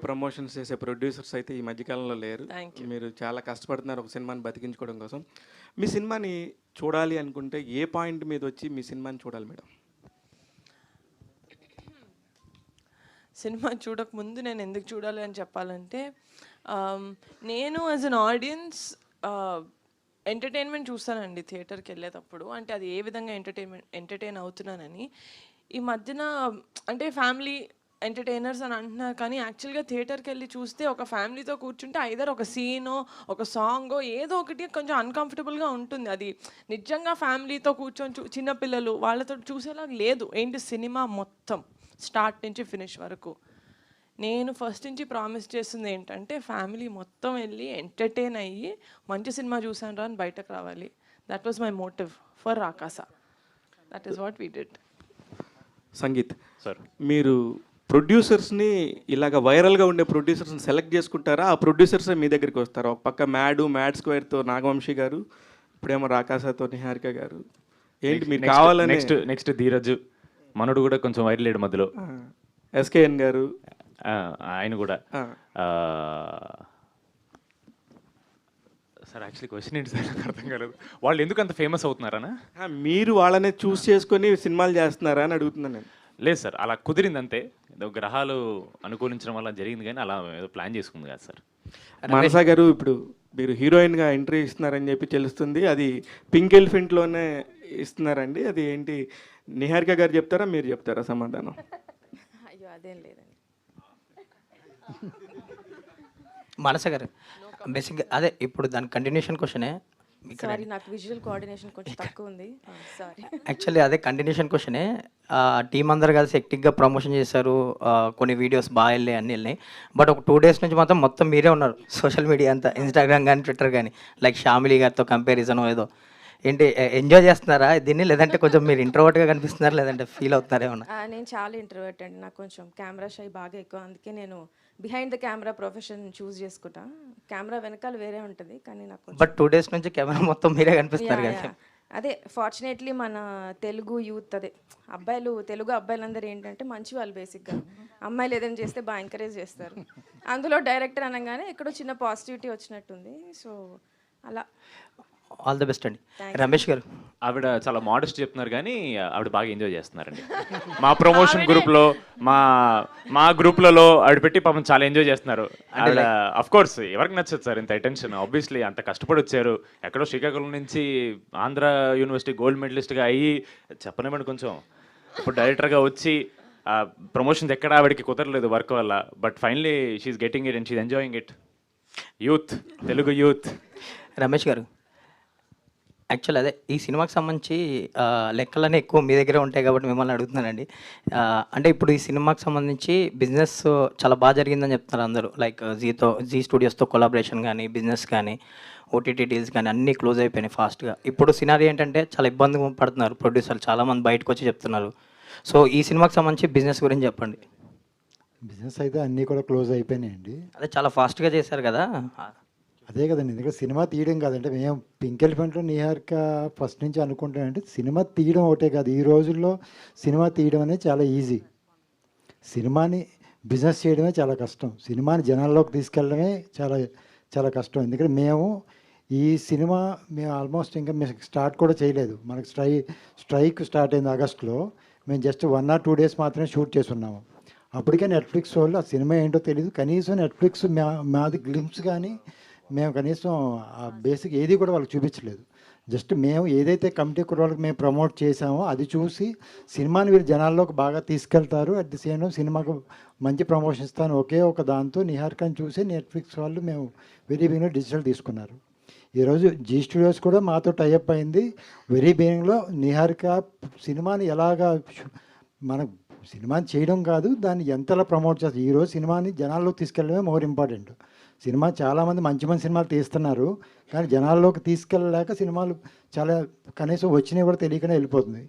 Promotions చేసే producers అయితే ఈ మధ్యకాలంలో లేరు. Thank you. మీరు చాలా కష్టపడుతున్నారు ఒక సినిమాని బతికించుకోవడం కోసం. మీ సినిమాని చూడాలి అనుకుంటే ఏ పాయింట్ మీద వచ్చి మీ సినిమాని చూడాలి మేడం? సినిమా చూడకముందు నేను ఎందుకు చూడాలి అని చెప్పాలంటే, నేను యాజ్ అన్ ఆడియన్స్ ఎంటర్టైన్మెంట్ చూస్తానండి థియేటర్కి వెళ్ళేటప్పుడు. అంటే అది ఏ విధంగా ఎంటర్టైన్ అవుతున్నానని. ఈ మధ్యన అంటే ఫ్యామిలీ ఎంటర్టైనర్స్ అని అంటున్నారు, కానీ యాక్చువల్గా థియేటర్కి వెళ్ళి చూస్తే ఒక ఫ్యామిలీతో కూర్చుంటే ఐదర్ ఒక సీనో ఒక సాంగో ఏదో ఒకటి కొంచెం అన్కంఫర్టబుల్గా ఉంటుంది. అది నిజంగా ఫ్యామిలీతో కూర్చొని చిన్నపిల్లలు వాళ్ళతో చూసేలాగా లేదు. ఏంటి సినిమా మొత్తం స్టార్ట్ నుంచి ఫినిష్ వరకు. నేను ఫస్ట్ నుంచి ప్రామిస్ చేస్తుంది ఏంటంటే ఫ్యామిలీ మొత్తం వెళ్ళి ఎంటర్టైన్ అయ్యి మంచి సినిమా చూసాను రా అని బయటకు రావాలి. That was my motive for Rakasa. That is what we did. Sangeet sir, మీరు ప్రొడ్యూసర్స్ని ఇలాగ వైరల్గా ఉండే ప్రొడ్యూసర్స్ని సెలెక్ట్ చేసుకుంటారా? ఆ ప్రొడ్యూసర్స్ మీ దగ్గరికి వస్తారా? ఒక పక్క మ్యాడ్ స్క్వేర్తో నాగవంశీ గారు, ఇప్పుడేమో రాకాసతో నిహారిక గారు. ఏంటి మీరు కావాలని? నెక్స్ట్ ధీరజ్ మనోడు కూడా కొంచెం వైరల్ అయ్యాడు మధ్యలో. ఎస్కేఎన్ గారు ఆయన కూడా. సార్ యాక్చువల్లీ క్వశ్చన్ ఏంటి సార్, నాకు అర్థం కాలేదు. వాళ్ళు ఎందుకు అంత ఫేమస్ అవుతున్నారనా? మీరు వాళ్ళనే చూస్ చేసుకొని సినిమాలు చేస్తున్నారా అని అడుగుతున్నాను నేను. లేదు సార్, అలా కుదిరింది అంతే. ఏదో గ్రహాలు అనుకూలించడం వల్ల జరిగింది, కానీ అలా ఏదో ప్లాన్ చేసుకుంది కాదు సార్. మనసా గారు, ఇప్పుడు మీరు హీరోయిన్గా ఎంట్రీ ఇస్తున్నారని చెప్పి తెలుస్తుంది. అది పింక్ ఎలిఫెంట్లోనే ఇస్తున్నారండి. అది ఏంటి, నిహారిక గారు చెప్తారా మీరు చెప్తారా సమాధానం? అయ్యో అదేం లేదండి. మనస గారు బేసిక్గా అదే ఇప్పుడు దాని కంటిన్యూషన్ క్వశ్చనే. సారీ, నాకు విజువల్ కోఆర్డినేషన్ కొంచెం తక్కువ ఉంది. సారీ. యాక్చువల్లీ అదే కంటిన్యూషన్ క్వశ్చనే. టీం అందరు కలిసి హెక్టిక్గా ప్రమోషన్ చేశారు. కొన్ని వీడియోస్ బాగా వెళ్ళాయి, అన్నీ వెళ్ళినాయి. బట్ ఒక 2 days నుంచి మాత్రం మొత్తం మీరే ఉన్నారు సోషల్ మీడియా అంతా, ఇన్స్టాగ్రామ్ కానీ ట్విట్టర్ కానీ. లైక్ షామిలీ గారితో కంపారిజన్ ఏదో. ఏంటి ఎంజాయ్ చేస్తున్నారా దీన్ని, లేదంటే కొంచెం మీరు ఇంట్రోవర్ట్గా కనిపిస్తున్నారా, లేదంటే ఫీల్ అవుతున్నారా ఏమన్నా? నేను చాలా ఇంట్రోవర్ట్ అండి. నాకు కొంచెం కెమెరా షై బాగా ఎక్కువ. అందుకే నేను బిహైండ్ ద కెమెరా ప్రొఫెషన్ చూస్ చేసుకుంటా. కెమెరా వెనకాల వేరే ఉంటుంది, కానీ నాకు బట్ 2 days నుంచి కెమెరా మొత్తం మీరే కనిపిస్తున్నారు కదా. అదే ఫార్చునేట్లీ మన తెలుగు యూత్, అదే తెలుగు అబ్బాయిలందరూ ఏంటంటే మంచి వాళ్ళు. బేసిక్గా అమ్మాయిలు ఏదైనా చేస్తే బాగా ఎంకరేజ్ చేస్తారు. అందులో డైరెక్టర్ అనగానే ఎక్కడో చిన్న పాజిటివిటీ వచ్చినట్టుంది. సో అలా ఆల్ ది బెస్ట్ అండి. రమేష్ గారు, ఆవిడ చాలా మోడెస్ట్ చెప్తున్నారు, కానీ ఆవిడ బాగా ఎంజాయ్ చేస్తున్నారండి. మా ప్రమోషన్ గ్రూప్లో మా గ్రూప్లలో ఆవిడ పెట్టి పాపం చాలా ఎంజాయ్ చేస్తున్నారు. ఆవిడ అఫ్ కోర్స్ ఎవరికి నచ్చదు సార్ ఇంత అటెన్షన్. ఆబ్వియస్లీ అంత కష్టపడి వచ్చారు, ఎక్కడో శ్రీకాకుళం నుంచి ఆంధ్ర యూనివర్సిటీ గోల్డ్ మెడలిస్ట్గా అయ్యి, చెప్పనివ్వండి కొంచెం, ఇప్పుడు డైరెక్టర్గా వచ్చి ప్రమోషన్స్ ఎక్కడ ఆవిడకి కుదరలేదు వర్క్ వల్ల. But finally she's getting it and she's enjoying it. Youth, Telugu youth. Ramesh గారు, యాక్చువల్ అదే ఈ సినిమాకి సంబంధించి లెక్కలనే ఎక్కువ మీ దగ్గరే ఉంటాయి కాబట్టి మిమ్మల్ని అడుగుతున్నానండి. అంటే ఇప్పుడు ఈ సినిమాకి సంబంధించి బిజినెస్ చాలా బాగా జరిగిందని చెప్తున్నారు అందరూ. లైక్ జీ స్టూడియోస్తో కొలాబరేషన్ కానీ, బిజినెస్ కానీ, ఓటీటీ డీల్స్ కానీ అన్నీ క్లోజ్ అయిపోయినాయి ఫాస్ట్గా. ఇప్పుడు సినారీ ఏంటంటే చాలా ఇబ్బంది పడుతున్నారు ప్రొడ్యూసర్లు, చాలామంది బయటకు వచ్చి చెప్తున్నారు. సో ఈ సినిమాకి సంబంధించి బిజినెస్ గురించి చెప్పండి. బిజినెస్ అయితే అన్నీ కూడా క్లోజ్ అయిపోయినాయండి. అదే చాలా ఫాస్ట్గా చేశారు కదా. అదే కదండి, ఎందుకంటే సినిమా తీయడం కాదంటే మేము పింక్ ఎలిఫెంట్లో నిహారిక ఫస్ట్ నుంచి అనుకుంటానంటే సినిమా తీయడం ఒకటే కాదు, ఈ రోజుల్లో సినిమా తీయడం అనేది చాలా ఈజీ. సినిమాని బిజినెస్ చేయడమే చాలా కష్టం. సినిమాని జనాల్లోకి తీసుకెళ్ళడమే చాలా చాలా కష్టం. ఎందుకంటే మేము ఆల్మోస్ట్ ఇంకా మేము స్టార్ట్ కూడా చేయలేదు. మనకు స్ట్రైక్ స్టార్ట్ అయింది ఆగస్టులో. మేము జస్ట్ 1 or 2 days మాత్రమే షూట్ చేస్తున్నాము. అప్పటికే నెట్ఫ్లిక్స్ వాళ్ళు ఆ సినిమా ఏంటో తెలియదు. కనీసం నెట్ఫ్లిక్స్ మాది గ్లిమ్స్ కానీ మేము కనీసం ఆ బేసిక్ ఏది కూడా వాళ్ళకి చూపించలేదు. జస్ట్ మేము ఏదైతే కమిటీ కుర్రాళ్ళకి మేము ప్రమోట్ చేసామో అది చూసి సినిమాని వీళ్ళు జనాల్లోకి బాగా తీసుకెళ్తారు, అట్ ది సేమ్ టైం సినిమాకు మంచి ప్రమోషన్ ఇస్తాను ఒకే ఒక దాంతో నిహారికని చూసి నెట్ఫ్లిక్స్ వాళ్ళు మేము వెరీ బిగినింగ్లో డిజిటల్ తీసుకున్నారు. ఈరోజు జీ స్టూడియోస్ కూడా మాతో టైఅప్ అయింది. వెరీ బిగినింగ్లో నిహారిక సినిమాని ఎలాగా మన సినిమాని చేయడం కాదు, దాన్ని ఎంతలా ప్రమోట్ చేస్తారు. ఈరోజు సినిమాని జనాల్లోకి తీసుకెళ్ళడమే మోర్ ఇంపార్టెంట్. సినిమా చాలామంది మంచి సినిమాలు తీస్తున్నారు, కానీ జనాల్లోకి తీసుకెళ్ళలేక సినిమాలు చాలా కనీసం వచ్చినవి కూడా తెలియకనే వెళ్ళిపోతుంది.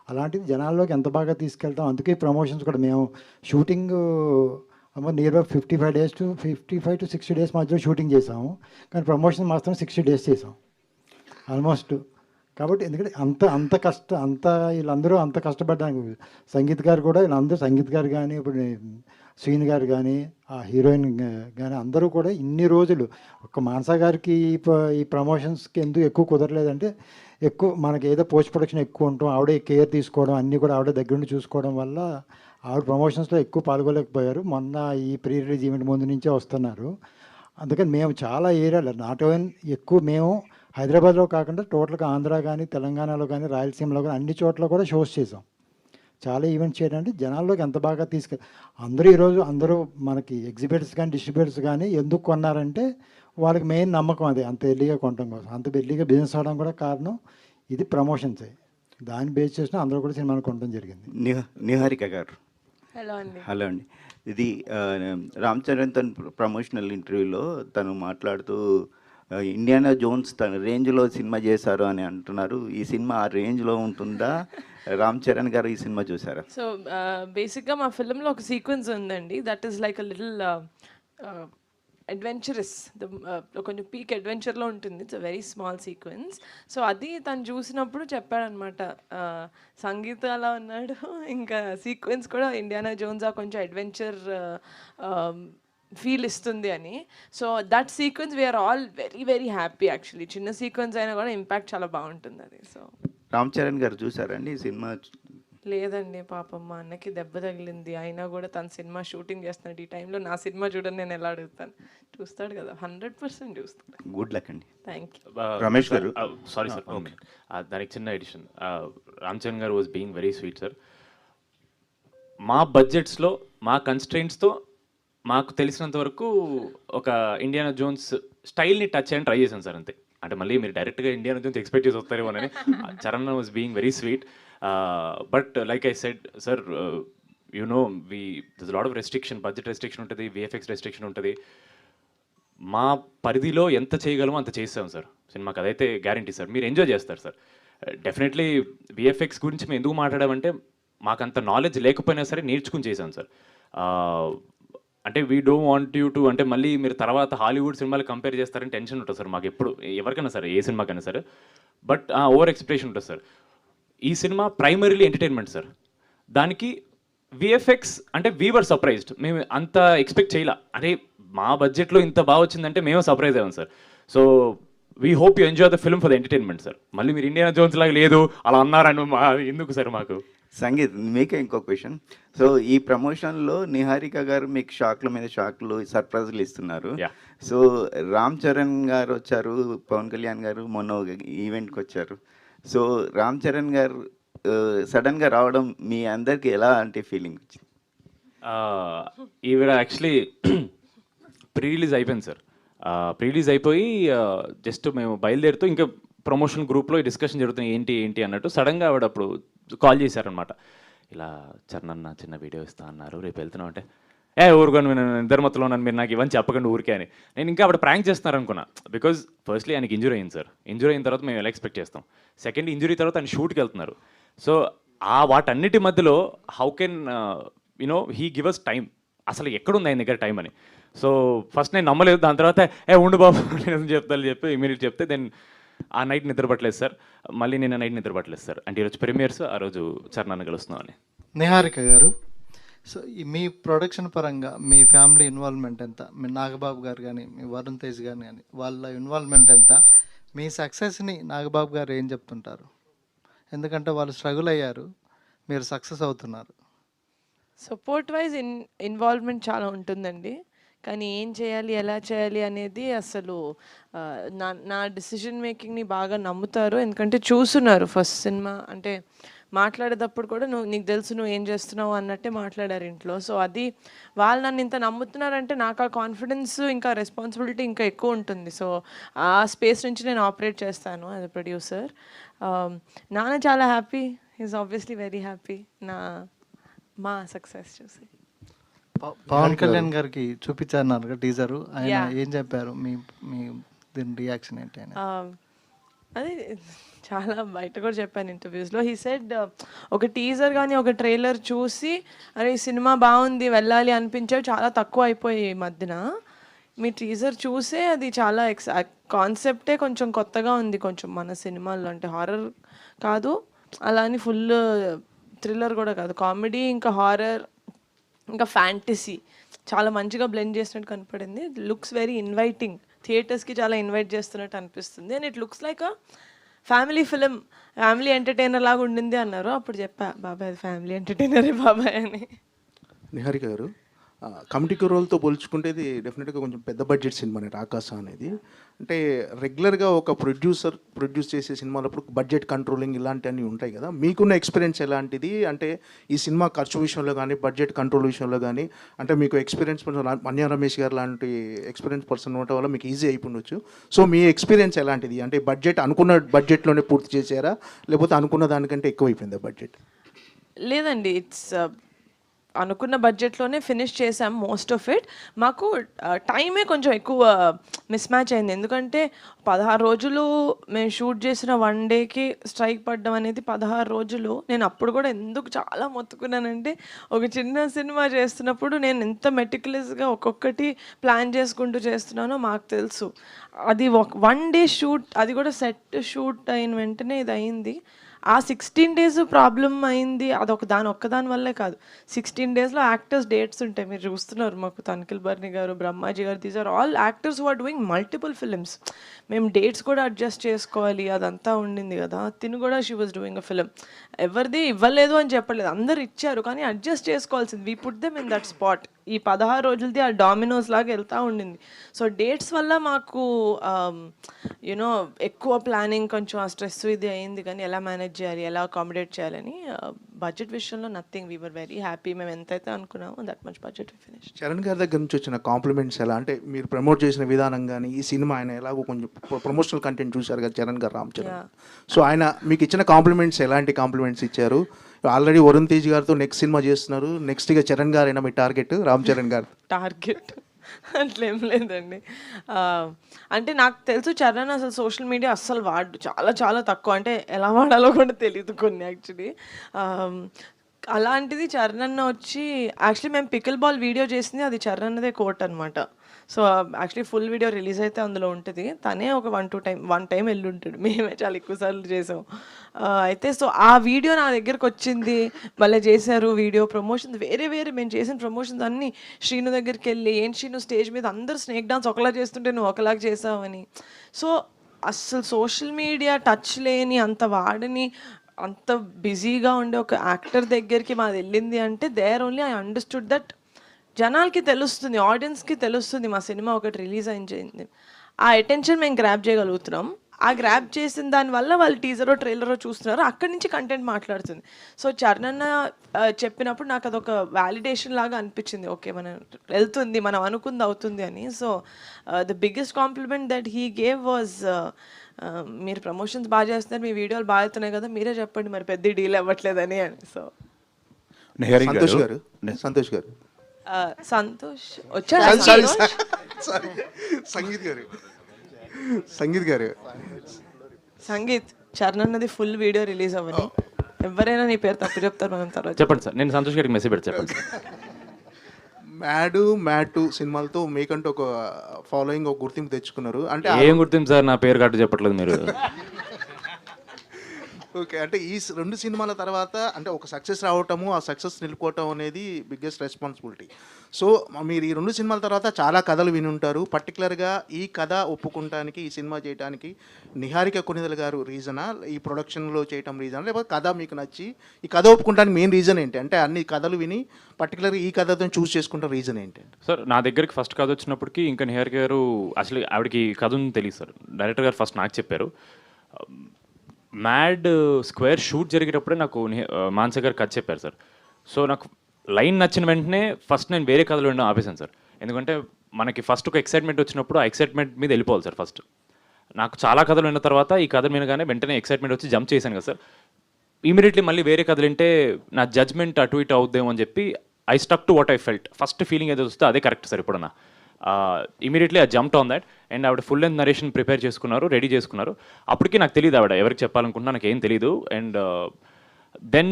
అలాంటిది జనాల్లోకి ఎంత బాగా తీసుకెళ్తాం. అందుకే ప్రమోషన్స్ కూడా మేము shooting near by 55 to 60 days మధ్యలో షూటింగ్ చేసాము, కానీ ప్రమోషన్ మాత్రం 60 days చేసాం ఆల్మోస్ట్. కాబట్టి ఎందుకంటే అంత వీళ్ళందరూ అంత కష్టపడ్డానికి సంగీత్ గారు కూడా వీళ్ళందరూ సంగీత్ గారు కానీ ఇప్పుడు శ్రీని గారు కానీ ఆ హీరోయిన్ కానీ అందరూ కూడా ఇన్ని రోజులు ఒక మానస గారికి ఈ ప్రమోషన్స్కి ఎందుకు ఎక్కువ కుదరలేదంటే ఎక్కువ మనకి ఏదో పోస్ట్ ప్రొడక్షన్ ఎక్కువ ఉంటాం, ఆవిడే కేర్ తీసుకోవడం అన్నీ కూడా ఆవిడ దగ్గర నుండి చూసుకోవడం వల్ల ఆవిడ ప్రమోషన్స్లో ఎక్కువ పాల్గొలేకపోయారు. మొన్న ఈ ప్రీ రిలీజ్ ఈవెంట్ ముందు నుంచే వస్తున్నారు. అందుకని మేము చాలా ఏరియాలో నాట్ ఓన్ ఎక్కువ మేము హైదరాబాద్లో కాకుండా టోటల్గా ఆంధ్ర కానీ తెలంగాణలో కానీ రాయలసీమలో కానీ అన్ని చోట్ల కూడా షోస్ చేసాం. చాలా ఈవెంట్స్ చేయడానికి జనాల్లోకి ఎంత బాగా అందరూ మనకి ఎగ్జిబిటర్స్ కానీ డిస్ట్రిబ్యూటర్స్ కానీ ఎందుకు కొన్నారంటే వాళ్ళకి మెయిన్ నమ్మకం అదే, అంత ఎర్లీగా కొనడం కోసం, అంత ఎర్లీగా బిజినెస్ అవడం కూడా కారణం ఇది ప్రమోషన్సే. దాన్ని బేస్ చేసిన అందరూ కూడా సినిమాలు కొనడం జరిగింది. నిహారిక గారు హలో అండి. హలో అండి. ఇది రామ్ చరణ్ తన ప్రమోషనల్ ఇంటర్వ్యూలో తను మాట్లాడుతూ ఇండియానా జోన్స్ తన రేంజ్లో సినిమా చేశారు అని అంటున్నారు. ఈ సినిమా ఆ రేంజ్లో ఉంటుందా? రామ్ చరణ్ గారు ఈ సినిమా చూసారా? సో బేసిక్గా మా ఫిల్మ్లో ఒక సీక్వెన్స్ ఉందండి, that is like a little adventurous, కొంచెం పీక్ అడ్వెంచర్లో ఉంటుంది. It's a very small sequence. So అది తను చూసినప్పుడు చెప్పాడనమాట, సంగీత అలా ఉన్నాడు, ఇంకా సీక్వెన్స్ కూడా ఇండియానా జోన్స్ ఆ కొంచెం అడ్వెంచర్ ఫీల్ ఇస్తుంది అని. So that sequence we are all very very happy actually. చిన్న సీక్వెన్స్ అయినా కూడా ఇంపాక్ట్ చాలా బాగుంటుంది అది. సో రామ్ చరణ్ గారు చూసారండి ఈ సినిమా? లేదండి, పాపం మా అన్నకి దెబ్బ తగిలింది, అయినా కూడా తన సినిమా షూటింగ్ చేస్తున్నాడు. ఈ టైంలో నా సినిమా చూడని నేను ఎలా అడుగుతాను? చూస్తాడు కదా, 100% చూస్తాడు. గుడ్ లక్ అండి. Thank you. Ramesh garu. Sorry sir, దానికి చిన్న addition. Ram Charan garu was being very sweet sir. మా బడ్జెట్స్లో మా కన్స్ట్రెయింట్స్తో మాకు తెలిసినంత వరకు ఒక ఇండియానా జోన్స్ స్టైల్ని టచ్ చేయని ట్రై చేశాను సార్, అంతే. అంటే మళ్ళీ మీరు డైరెక్ట్గా ఇండియానా జోన్స్ ఎక్స్పెక్ట్ చేసి వస్తారేమో అని. Charan was being very sweet. But like I said sir, you know this lot of restriction, budget restriction ఉంటుంది, విఎఫ్ఎక్స్ రెస్ట్రిక్షన్ ఉంటుంది. మా పరిధిలో ఎంత చేయగలమో అంత చేస్తాం సార్ సినిమాకి, అదైతే గ్యారంటీ సార్. మీరు ఎంజాయ్ చేస్తారు సార్. డెఫినెట్లీ విఎఫ్ఎక్స్ గురించి మేము ఎందుకు మాట్లాడామంటే మాకు అంత నాలెడ్జ్ లేకపోయినా సరే నేర్చుకుని చేశాం సార్. అంటే we don't want you to, అంటే మళ్ళీ మీరు తర్వాత హాలీవుడ్ సినిమాలు కంపేర్ చేస్తారని టెన్షన్ ఉంటుంది సార్ మాకు ఎప్పుడు, ఎవరికైనా సరే, ఏ సినిమాకైనా సరే. బట్ ఓవర్ ఎక్స్పెక్టేషన్ ఉంటుంది సార్. ఈ సినిమా ప్రైమరీలీ ఎంటర్టైన్మెంట్ సార్. దానికి విఎఫ్ఎక్స్ అంటే వీవర్ సర్ప్రైజ్డ్. మేము అంత ఎక్స్పెక్ట్ చేయాల, అంటే మా బడ్జెట్లో ఇంత బాగా వచ్చిందంటే మేము సర్ప్రైజ్ అయ్యాం sir. So we hope you enjoy the film for the entertainment sir. మళ్ళీ మీరు ఇండియానా జోన్స్ లాగా లేదు అలా అన్నారని ఎందుకు సార్ మాకు. సంగీత్, మీకే ఇంకో క్వశ్చన్. సో ఈ ప్రమోషన్లో నిహారిక గారు మీకు షాక్ల మీద షాక్లు, సర్ప్రైజ్లు ఇస్తున్నారు. సో రామ్ చరణ్ గారు వచ్చారు, పవన్ కళ్యాణ్ గారు మొన్న ఈవెంట్కి వచ్చారు. సో రామ్ చరణ్ గారు సడన్గా రావడం మీ అందరికి ఎలా అంటే ఫీలింగ్ వచ్చింది? ఈవిడ యాక్చువల్లీ ప్రీ రిలీజ్ అయిపోయింది సార్. ప్రీ రిలీజ్ అయిపోయి జస్ట్ మేము బయలుదేరుతూ ఇంకా ప్రమోషన్ గ్రూప్లో డిస్కషన్ జరుగుతుంది ఏంటి అన్నట్టు సడన్గా ఆవిడ అప్పుడు కాల్ చేశారనమాట. ఇలా చరణ్ అన్న చిన్న వీడియో ఇస్తా అన్నారు, రేపు వెళ్తున్నాం అంటే ఊరుకొని ఇద్దరు మొత్తంలో నన్ను మీరు నాకు ఇవన్నీ చెప్పకండి ఊరికే అని. నేను ఇంకా ఆవిడ ప్రాంక్ చేస్తున్నారు అనుకున్నా. బికాజ్ ఫస్ట్లీ ఆయనకి ఇంజురీ అయింది సార్. ఇంజురీ అయిన తర్వాత మేము ఎలా ఎక్స్పెక్ట్ చేస్తాం. సెకండ్ ఇంజురీ తర్వాత ఆయన షూట్కి వెళ్తున్నారు. సో వాటన్నిటి మధ్యలో how can you know he give us time, అసలు ఎక్కడుంది ఆయన దగ్గర టైం అని. సో ఫస్ట్ నేను నమ్మలేదు. దాని తర్వాత ఉండు బాబు నేను చెప్తాను చెప్పి ఇమీడియట్ చెప్తే దెన్ ఆ నైట్ నిద్రపట్టలేదు సార్. మళ్ళీ నిన్న నైట్ నిద్రపట్టలేదు సార్. అంటే ఈరోజు ప్రీమియర్స్, ఆ రోజు చరణ్ కలుస్తున్నాం అని. నిహారిక గారు, సో మీ ప్రొడక్షన్ పరంగా మీ ఫ్యామిలీ ఇన్వాల్వ్మెంట్ ఎంత? మీ నాగబాబు గారు కానీ మీ వరుణ్ తేజ్ గారు కానీ వాళ్ళ ఇన్వాల్వ్మెంట్ ఎంత? మీ సక్సెస్ని నాగబాబు గారు ఏం చెప్తుంటారు? ఎందుకంటే వాళ్ళు స్ట్రగుల్ అయ్యారు, మీరు సక్సెస్ అవుతున్నారు. సపోర్ట్ వైజ్ ఇన్వాల్వ్మెంట్ చాలా ఉంటుందండి. కానీ ఏం చేయాలి, ఎలా చేయాలి అనేది అసలు నా డిసిజన్ మేకింగ్ని బాగా నమ్ముతారు. ఎందుకంటే చూస్తున్నారు ఫస్ట్ సినిమా, అంటే మాట్లాడేటప్పుడు కూడా నీకు తెలుసు నువ్వు ఏం చేస్తున్నావు అన్నట్టే మాట్లాడారు ఇంట్లో. సో అది వాళ్ళు నన్ను ఇంత నమ్ముతున్నారంటే నాకు ఆ కాన్ఫిడెన్స్ ఇంకా రెస్పాన్సిబిలిటీ ఇంకా ఎక్కువ ఉంటుంది. సో ఆ స్పేస్ నుంచి నేను ఆపరేట్ చేస్తాను యాజ్ అ ప్రొడ్యూసర్. నాన్న చాలా happy, is obviously very happy మా సక్సెస్ చూసి. పవన్ కళ్యాణ్ గారికి చూపించారు టీజరు, ఆయన ఏం చెప్పారు? మీ దీని రియాక్షన్ ఏంటి? అది చాలా బయట కూడా చెప్పాను ఇంటర్వ్యూస్లో. హీ సెడ్ ఒక టీజర్ కానీ ఒక ట్రైలర్ చూసి అరే ఈ సినిమా బాగుంది వెళ్ళాలి అనిపించేవి చాలా తక్కువ అయిపోయాయి ఈ మధ్యన. మీ టీజర్ చూసే అది చాలా కాన్సెప్టే కొంచెం కొత్తగా ఉంది కొంచెం మన సినిమాల్లో. అంటే హారర్ కాదు, అలా అని ఫుల్ థ్రిల్లర్ కూడా కాదు, కామెడీ ఇంకా హారర్ ఇంకా ఫ్యాంటసీ చాలా మంచిగా బ్లెండ్ చేసినట్టు కనపడింది. లుక్స్ వెరీ ఇన్వైటింగ్, థియేటర్స్కి చాలా ఇన్వైట్ చేస్తున్నట్టు అనిపిస్తుంది. And it looks like a family film, family entertainer లాగా ఉండింది అన్నారు. అప్పుడు చెప్పా బాబాయ్ అది ఫ్యామిలీ ఎంటర్టైనరే బాబాయ్ అని. నిహారిక గారు, కమిటీ రోల్తో పోల్చుకుంటే ఇది డెఫినెట్గా కొంచెం పెద్ద బడ్జెట్ సినిమానే రాకాస అనేది. అంటే రెగ్యులర్గా ఒక ప్రొడ్యూస్ చేసే సినిమాలప్పుడు బడ్జెట్ కంట్రోలింగ్ ఇలాంటివన్నీ ఉంటాయి కదా, మీకున్న ఎక్స్పీరియన్స్ ఎలాంటిది? అంటే ఈ సినిమా ఖర్చు విషయంలో కానీ బడ్జెట్ కంట్రోల్ విషయంలో కానీ, అంటే మీకు ఎక్స్పీరియన్స్ మన్య రమేష్ గారు లాంటి ఎక్స్పీరియన్స్ పర్సన్ ఉండటం వల్ల మీకు ఈజీ అయిపోవచ్చు. సో మీ ఎక్స్పీరియన్స్ ఎలాంటిది? అంటే బడ్జెట్ అనుకున్న బడ్జెట్లోనే పూర్తి చేశారా, లేకపోతే అనుకున్న దానికంటే ఎక్కువ అయిపోయిందా బడ్జెట్? లేదండి, ఇట్స్ అనుకున్న బడ్జెట్లోనే ఫినిష్ చేసాం మోస్ట్ ఆఫ్ ఇట్. మాకు టైమే కొంచెం ఎక్కువ మిస్ మ్యాచ్ అయింది, ఎందుకంటే 16 రోజులు మేము షూట్ చేసిన 1 డేకి స్ట్రైక్ పడ్డం అనేది 16 రోజులు. నేను అప్పుడు కూడా ఎందుకు చాలా మొత్తుకున్నానంటే, ఒక చిన్న సినిమా చేస్తున్నప్పుడు నేను ఎంత మెటిక్యులస్గా ఒక్కొక్కటి ప్లాన్ చేసుకుంటూ చేస్తున్నానో మాకు తెలుసు. అది 1 డే షూట్, అది కూడా సెట్ షూట్ అయిన వెంటనే ఇది అయింది. ఆ 16 days ప్రాబ్లం అయింది, అదొక ఒక్కదాని వల్లే కాదు. 16 daysలో యాక్టర్స్ డేట్స్ ఉంటాయి, మీరు చూస్తున్నారు మాకు తనిఖీల్ బర్ని గారు, బ్రహ్మాజీ గారు, these are all actors who are doing multiple films. మేము డేట్స్ కూడా అడ్జస్ట్ చేసుకోవాలి, అదంతా ఉండింది కదా. తిను కూడా she was doing a film. ఎవరిది ఇవ్వలేదు అని చెప్పలేదు, అందరు ఇచ్చారు, కానీ అడ్జస్ట్ చేసుకోవాల్సింది. We put them in that spot. ఈ 16 రోజులది ఆ డామినోస్ లాగా వెళ్తూ ఉండింది. సో డేట్స్ వల్ల మాకు యూనో ఎక్కువ ప్లానింగ్, కొంచెం ఆ స్ట్రెస్ ఇది అయింది. కానీ ఎలా మేనేజ్ చేయాలి, ఎలా అకామిడేట్ చేయాలని బడ్జెట్ విషయంలో nothing, we were very happy. మేము ఎంతైతే అనుకున్నామో that much budget finish. Charan గారి దగ్గర నుంచి వచ్చిన కాంప్లిమెంట్స్ ఎలా? అంటే మీరు ప్రమోట్ చేసిన విధానం కానీ, ఈ సినిమా ఆయన ఎలాగో కొంచెం ప్రమోషనల్ కంటెంట్ చూశారు కదా చరణ్ గారు, రామ్ చరణ్. సో ఆయన మీకు ఇచ్చిన కాంప్లిమెంట్స్ ఎలాంటి కాంప్లిమెంట్స్ ఇచ్చారు? ఆల్రెడీ వరుణ్ తేజ్ గారితో నెక్స్ట్ సినిమా చేస్తున్నారు, నెక్స్ట్గా చరణ్ గారు అయినా మీ టార్గెట్ రామ్ చరణ్ గారు? టార్గెట్ అట్లేం లేదండి. అంటే నాకు తెలుసు చరణ్ అసలు సోషల్ మీడియా అస్సలు వాడు, చాలా చాలా తక్కువ, అంటే ఎలా వాడాలో కూడా తెలియదు కొన్ని యాక్చువల్లీ. అలాంటిది చరణ్ అన్న వచ్చి, యాక్చువల్లీ మేము పికిల్ బాల్ వీడియో చేసింది అది చరణ్ అన్నదే కోట్ అనమాట. So actually full video release అయితే అందులో ఉంటుంది, తనే ఒక 1 టైం వెళ్ళి ఉంటాడు, మేమే చాలా ఎక్కువసార్లు చేసాం. అయితే సో ఆ వీడియో నా దగ్గరకు వచ్చింది, మళ్ళీ చేశారు వీడియో ప్రమోషన్స్, వేరే మేము చేసిన ప్రమోషన్స్ అన్నీ శ్రీను దగ్గరికి వెళ్ళి, ఏంటి శ్రీను స్టేజ్ మీద అందరూ స్నేక్ డాన్స్ ఒకలా చేస్తుంటే నువ్వు ఒకలాగా చేసావని. సో అస్సలు సోషల్ మీడియా టచ్ లేని, అంత వాడని, అంత బిజీగా ఉండే ఒక యాక్టర్ దగ్గరికి మాది వెళ్ళింది అంటే, there only I understood that జనాలకి తెలుస్తుంది, ఆడియన్స్కి తెలుస్తుంది మా సినిమా ఒకటి రిలీజ్ అయింది. ఆ అటెన్షన్ మేము గ్రాప్ చేయగలుగుతున్నాం. ఆ గ్రాప్ చేసిన దానివల్ల వాళ్ళు టీజరో ట్రైలరో చూస్తున్నారు, అక్కడి నుంచి కంటెంట్ మాట్లాడుతుంది. సో చరణ్ అన్న చెప్పినప్పుడు నాకు అదొక వ్యాలిడేషన్ లాగా అనిపించింది, ఓకే మనం వెళ్తుంది, మనం అనుకుంది అవుతుంది అని. So the biggest compliment that he gave was, మీరు ప్రమోషన్స్ బాగా చేస్తున్నారు, మీ వీడియోలు బాగా అవుతున్నాయి కదా, మీరే చెప్పండి మరి పెద్ద డీల్ అవ్వట్లేదని అని. సో సంతోష్ గారు సంతోష్ వచ్చారు, సంగీత్ గారు సంగీత్ చరణ్ అన్నది ఫుల్ వీడియో రిలీజ్ అవ్వని, ఎవరైనా నీ పేరు తప్పు చెప్తారు, మనం తర్వాత చెప్పండి సార్. నేను సంతోష్ గారికి మెసేజ్ పెట్టి చెప్పండి సార్. మ్యాడ్ సినిమాలతో మీకంటూ ఒక ఫాలోయింగ్, ఒక గుర్తింపు తెచ్చుకున్నారు. అంటే ఏం గుర్తింపు సార్, నా పేరు కట్టు చెప్పట్లేదు మీరు. ఓకే, అంటే ఈ 2 సినిమాల తర్వాత అంటే ఒక సక్సెస్ రావటము, ఆ సక్సెస్ నిలుపుకోవటం అనేది బిగ్గెస్ట్ రెస్పాన్సిబిలిటీ. సో మీరు ఈ 2 సినిమాల తర్వాత చాలా కథలు విని ఉంటారు. పర్టికులర్గా ఈ కథ ఒప్పుకుంటానికి, ఈ సినిమా చేయడానికి నిహారిక కొనిదెల గారు రీజనా, ఈ ప్రొడక్షన్లో చేయటం రీజనా, లేకపోతే కథ మీకు నచ్చి ఈ కథ ఒప్పుకుంటానికి మెయిన్ రీజన్ ఏంటి? అంటే అన్ని కథలు విని పర్టికులర్గా ఈ కథతో చూస్ చేసుకుంటాం రీజన్ ఏంటి? సార్ నా దగ్గరికి ఫస్ట్ కథ వచ్చినప్పటికీ ఇంకా నిహారిక గారు అసలు ఆవిడకి కథ ఉంది తెలియదు సార్. డైరెక్టర్ గారు ఫస్ట్ నాకు చెప్పారు. మ్యాడ్ స్క్వేర్ షూట్ జరిగేటప్పుడే నాకు మానస గారు కథ చెప్పారు సార్. సో నాకు లైన్ నచ్చిన వెంటనే ఫస్ట్ నేను వేరే కథలు వినడం ఆపేశాను సార్. ఎందుకంటే మనకి ఫస్ట్ ఒక ఎక్సైట్మెంట్ వచ్చినప్పుడు ఆ ఎక్సైట్మెంట్ మీద వెళ్ళిపోవాలి సార్. ఫస్ట్ నాకు చాలా కథలు విన్న తర్వాత ఈ కథ వినగానే వెంటనే ఎక్సైట్మెంట్ వచ్చి జంప్ చేశాను కదా సార్. ఇమీడియట్లీ మళ్ళీ వేరే కథలు వింటే నా జడ్జ్మెంట్ అటు ఇటు అవుద్దేమో అని చెప్పి I stuck to what I felt. First feeling ఏదో వస్తే అదే కరెక్ట్ సార్. ఇప్పుడన్నా immediately I jumped on that. And ఆవిడ ఫుల్ లెంత్ నరేషన్ ప్రిపేర్ చేసుకున్నారు, రెడీ చేసుకున్నారు. అప్పటికి నాకు తెలియదు ఆవిడ ఎవరికి చెప్పాలనుకుంటున్నా, నాకు ఏం తెలియదు. అండ్ దెన్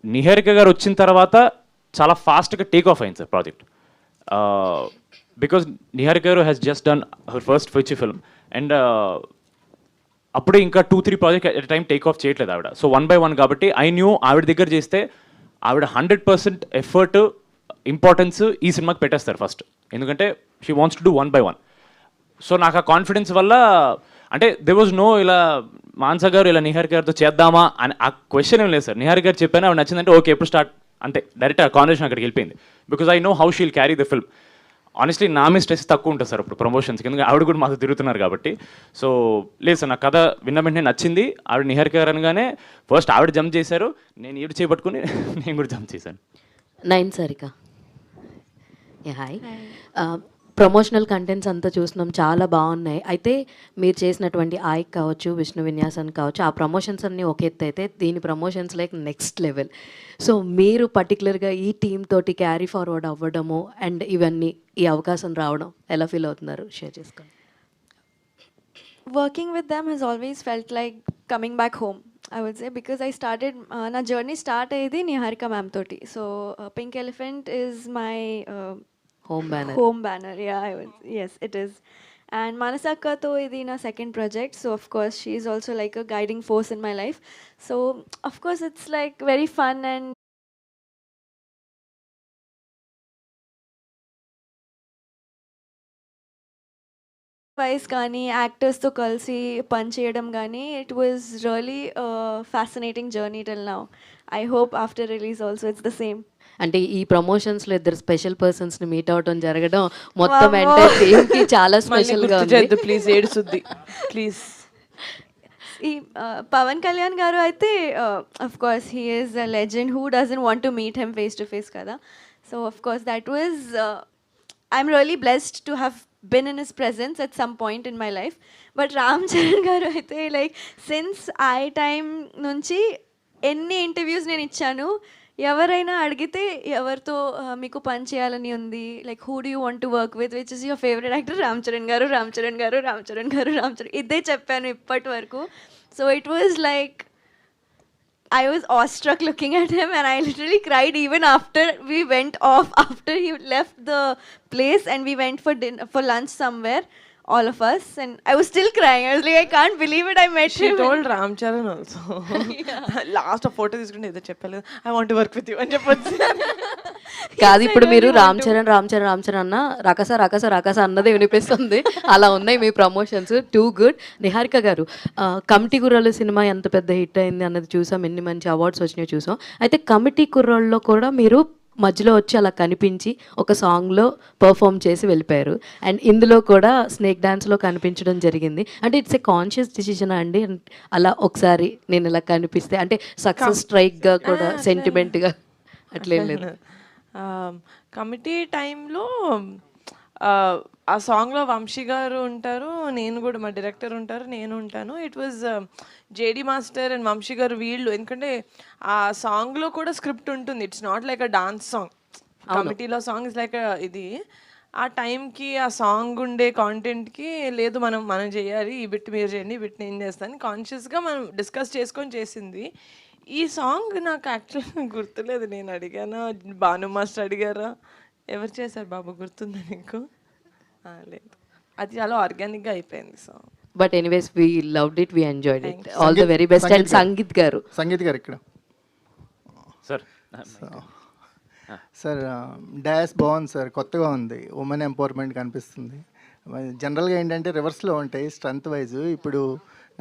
నిహారిక గారు వచ్చిన తర్వాత చాలా ఫాస్ట్గా టేక్ ఆఫ్ అయింది సార్ ప్రాజెక్ట్. బికాస్ నిహారిక గారు has just done her first feature film and అప్పుడే ఇంకా 2-3 project at time take off చేయట్లేదు ఆవిడ. సో 1 by 1 కాబట్టి ఐ న్యూ ఆవిడ దగ్గర చేస్తే ఆవిడ 100% ఎఫర్ట్ ఇంపార్టెన్స్ ఈ సినిమాకి పెట్టేస్తారు ఫస్ట్, ఎందుకంటే she wants to do 1 by 1. So నాకు ఆ కాన్ఫిడెన్స్ వల్ల అంటే దెర్ వాజ్ నో ఇలా మాన్సా గారు ఇలా నిహారిక గారితో చేద్దామా అని ఆ క్వశ్చన్ ఏం లేదు సార్. నిహారిక గారు చెప్పాను, ఆవిడ నచ్చిందంటే ఓకే ఎప్పుడు స్టార్ట్ అంతే, డైరెక్ట్ ఆ కాన్వర్సేషన్ అక్కడికి వెళ్ళిపోయింది. Because I know how she'll carry the film. Honestly నా మీద స్ట్రెస్ తక్కువ ఉంటుంది సార్ ఇప్పుడు ప్రమోషన్స్కి, ఎందుకంటే ఆవిడ కూడా మాతో తిరుగుతున్నారు కాబట్టి. సో లేదు సార్, నా కథ విన్న వెంటనే నచ్చింది. ఆవిడ నిహారిక గారు అనగానే ఫస్ట్ ఆవిడ జంప్ చేశారు, నేను ఈడు చేపట్టుకుని నేను కూడా జంప్ చేశాను. 9 సారిక. హాయ్. ప్రమోషనల్ కంటెంట్స్ అంతా చూస్తున్నాం, చాలా బాగున్నాయి. అయితే మీరు చేసినటువంటి ఆయక్ కావచ్చు, విష్ణు విన్యాసానికి కావచ్చు, ఆ ప్రమోషన్స్ అన్నీ ఒక ఎత్తు అయితే దీని promotions like next level. So మీరు పర్టికులర్గా ఈ టీమ్ తోటి క్యారీ ఫార్వర్డ్ అవ్వడము అండ్ ఇవన్నీ ఈ అవకాశం రావడం ఎలా ఫీల్ అవుతున్నారు, షేర్ చేసుకోండి. Working with them has always felt like coming back home, I would say, because I started na journey start ayedi Niharika ma'am toti. So Pink Elephant is my home banner. Yeah, yes, it is. And Manasakka to idi na second project, so of course she is also like a guiding force in my life. So of course it's like very fun and వైస్ కానీ యాక్టర్స్తో కలిసి పనిచేయడం కానీ it was really fascinating journey till now. I hope after release also it's the same. అంటే ఈ ప్రమోషన్స్లో ఇద్దరు special పర్సన్స్ని meet అవడం జరగడం మొత్తం ఎంటైర్ టీమ్కి చాలా స్పెషల్గా ఉంది. ప్లీజ్ ఏడుసుద్ది ప్లీజ్. ఈ పవన్ కళ్యాణ్ గారు అయితే of course he is a legend, who doesn't want to meet him face to face కదా. So of course that was I'm really blessed to have been in his presence at some point in my life. But Ram Charan garu aithe like since I time nunchi enni interviews nenu ichchanu, ఎవరైనా అడిగితే ఎవరితో మీకు పని చేయాలని ఉంది, like who do you want to work with, which is your favourite actor, Ram Charan గారు, రామ్ చరణ్ గారు, రామ్ చరణ్ గారు, రామ్ చరణ్, ఇదే చెప్పాను ఇప్పటి వరకు. So it was like I was awestruck looking at him and I literally cried even after we went off, after he left the place and we went for for lunch somewhere, all of us, and I was still crying. I was like, I can't believe it, I met She him. She told Ram Charan also. Last a photo తీసుకుంటే ఏదో చెప్పలేదు, I want to work with you అని చెప్పొచ్చు. కాదు ఇప్పుడు మీరు రామ్ చరణ్ అన్న రాకస అన్నదే వినిపిస్తుంది. అలా ఉన్నాయి మీ ప్రమోషన్స్, టూ గుడ్. నిహారిక గారు, కమిటీ కుర్రాళ్ళు సినిమా ఎంత పెద్ద హిట్ అయింది అన్నది చూసాం, ఎన్ని మంచి అవార్డ్స్ వచ్చినాయో చూసాం. అయితే కమిటీ కుర్రాళ్ళలో కూడా మీరు మధ్యలో వచ్చి అలా కనిపించి ఒక సాంగ్లో పర్ఫామ్ చేసి వెళ్ళిపోయారు. అండ్ ఇందులో కూడా స్నేక్ డాన్స్లో కనిపించడం జరిగింది. అంటే ఇట్స్ ఏ కాన్షియస్ డిసిజన్ అండి, అలా ఒకసారి నేను ఇలా కనిపిస్తే అంటే సక్సెస్ స్ట్రైక్గా కూడా సెంటిమెంట్గా అట్లేం లేదు. కమిటీ టైంలో ఆ సాంగ్లో వంశీ గారు ఉంటారు, నేను కూడా మా డైరెక్టర్ ఉంటారు, నేను ఉంటాను. It was JD master and Vamshi గారు వీళ్ళు, ఎందుకంటే ఆ సాంగ్లో కూడా స్క్రిప్ట్ ఉంటుంది. It's not like a dance song. కమిటీలో సాంగ్ ఇస్ లైక్ ఇది. ఆ టైంకి ఆ సాంగ్ ఉండే కాంటెంట్కి లేదు మనం చేయాలి, ఈ బిట్ మీరు చేయండి, ఈ బిట్ నేను చేస్తాను, కాన్షియస్గా మనం డిస్కస్ చేసుకొని చేసింది. ఈ సాంగ్ నాకు యాక్చువల్గా గుర్తులేదు, నేను అడిగానా, భాను మాస్టర్ అడిగారా, ఎవరు చేశారు బాబు, గుర్తుందా నీకు? లేదు, అది చాలా ఆర్గానిక్గా అయిపోయింది song. But anyways we loved it, we enjoyed it. All the very best. And sangeet గారు ఇక్కడ సార్. సార్ డాన్స్ బాగుంది సార్, కొత్తగా ఉంది, ఉమెన్ ఎంపవర్మెంట్ కనిపిస్తుంది. జనరల్గా ఏంటంటే రివర్స్లో ఉంటాయి స్ట్రెంత్ వైజ్, ఇప్పుడు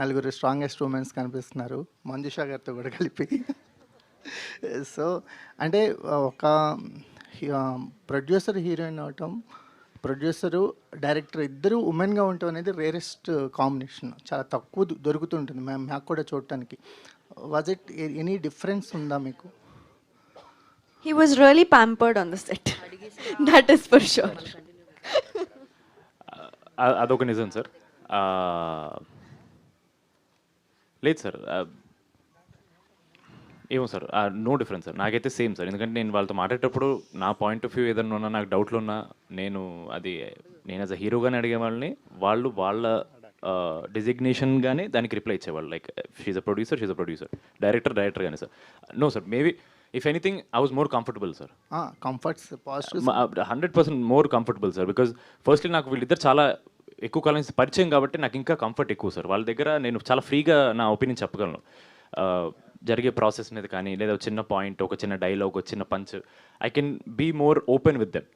నలుగురు స్ట్రాంగెస్ట్ ఉమెన్స్ కనిపిస్తున్నారు మంజుషా గారితో కూడా కలిపి. సో అంటే ఒక ప్రొడ్యూసర్ హీరోయిన్ అవటం, ప్రొడ్యూసరు డైరెక్టర్ ఇద్దరు ఉమెన్గా ఉండటం అనేది రేరెస్ట్ కాంబినేషన్, చాలా తక్కువ దొరుకుతుంటుంది మాకు కూడా చూడటానికి. వాజ్ ఇట్ ఎనీ డిఫరెన్స్ ఉందా మీకు? He was really pampered on the set. That is for sure. అదొక నిజం సార్. లేదు సార్, ఏమో సార్, నో డిఫరెన్స్ సార్. నాకైతే సేమ్ సార్, ఎందుకంటే నేను వాళ్ళతో మాట్లాడేటప్పుడు నా పాయింట్ ఆఫ్ వ్యూ ఏదన్నా ఉన్నా, నాకు డౌట్లు ఉన్నా, నేను యాజ్ అ హీరోగానే అడిగే వాళ్ళని, వాళ్ళు వాళ్ళ డిజిగ్నేషన్గానే దానికి రిప్లై ఇచ్చేవాళ్ళు. Like she's a producer, director కానీ sir. No sir, maybe if anything I was more comfortable sir. Comforts positive 100% more comfortable sir. Because firstly నాకు వీళ్ళిద్దరు చాలా ఎక్కువ కాలం నుంచి పరిచయం కాబట్టి నాకు ఇంకా కంఫర్ట్ ఎక్కువ సార్. వాళ్ళ దగ్గర నేను చాలా ఫ్రీగా నా ఒపీనియన్ చెప్పగలను. జరిగే ప్రాసెస్ మీద కానీ, లేదా ఒక చిన్న పాయింట్, ఒక చిన్న డైలాగ్, ఒక చిన్న punch, I can be more open with them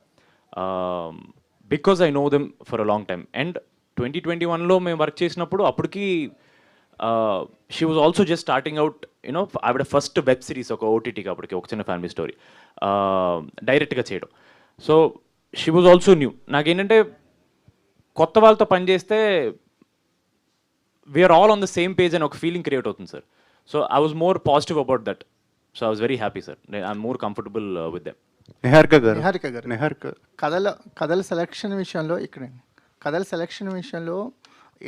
because I know them for a long time. And 2021లో మేము వర్క్ చేసినప్పుడు అప్పటికి she was also just starting out, you know. ఆవిడ ఫస్ట్ వెబ్ సిరీస్ ఒక ఓటీటీకి అప్పటికి, ఒక చిన్న ఫ్యామిలీ స్టోరీ డైరెక్ట్గా చేయడం. So she was also new. నాకేంటంటే కొత్త వాళ్ళతో పనిచేస్తే we're all on the same page అని ఒక ఫీలింగ్ క్రియేట్ అవుతుంది sir. So I was more positive about that. So I was very happy sir. I'm more comfortable with them. Niharika గారు కథల selection విషయంలో కథల సెలక్షన్ విషయంలో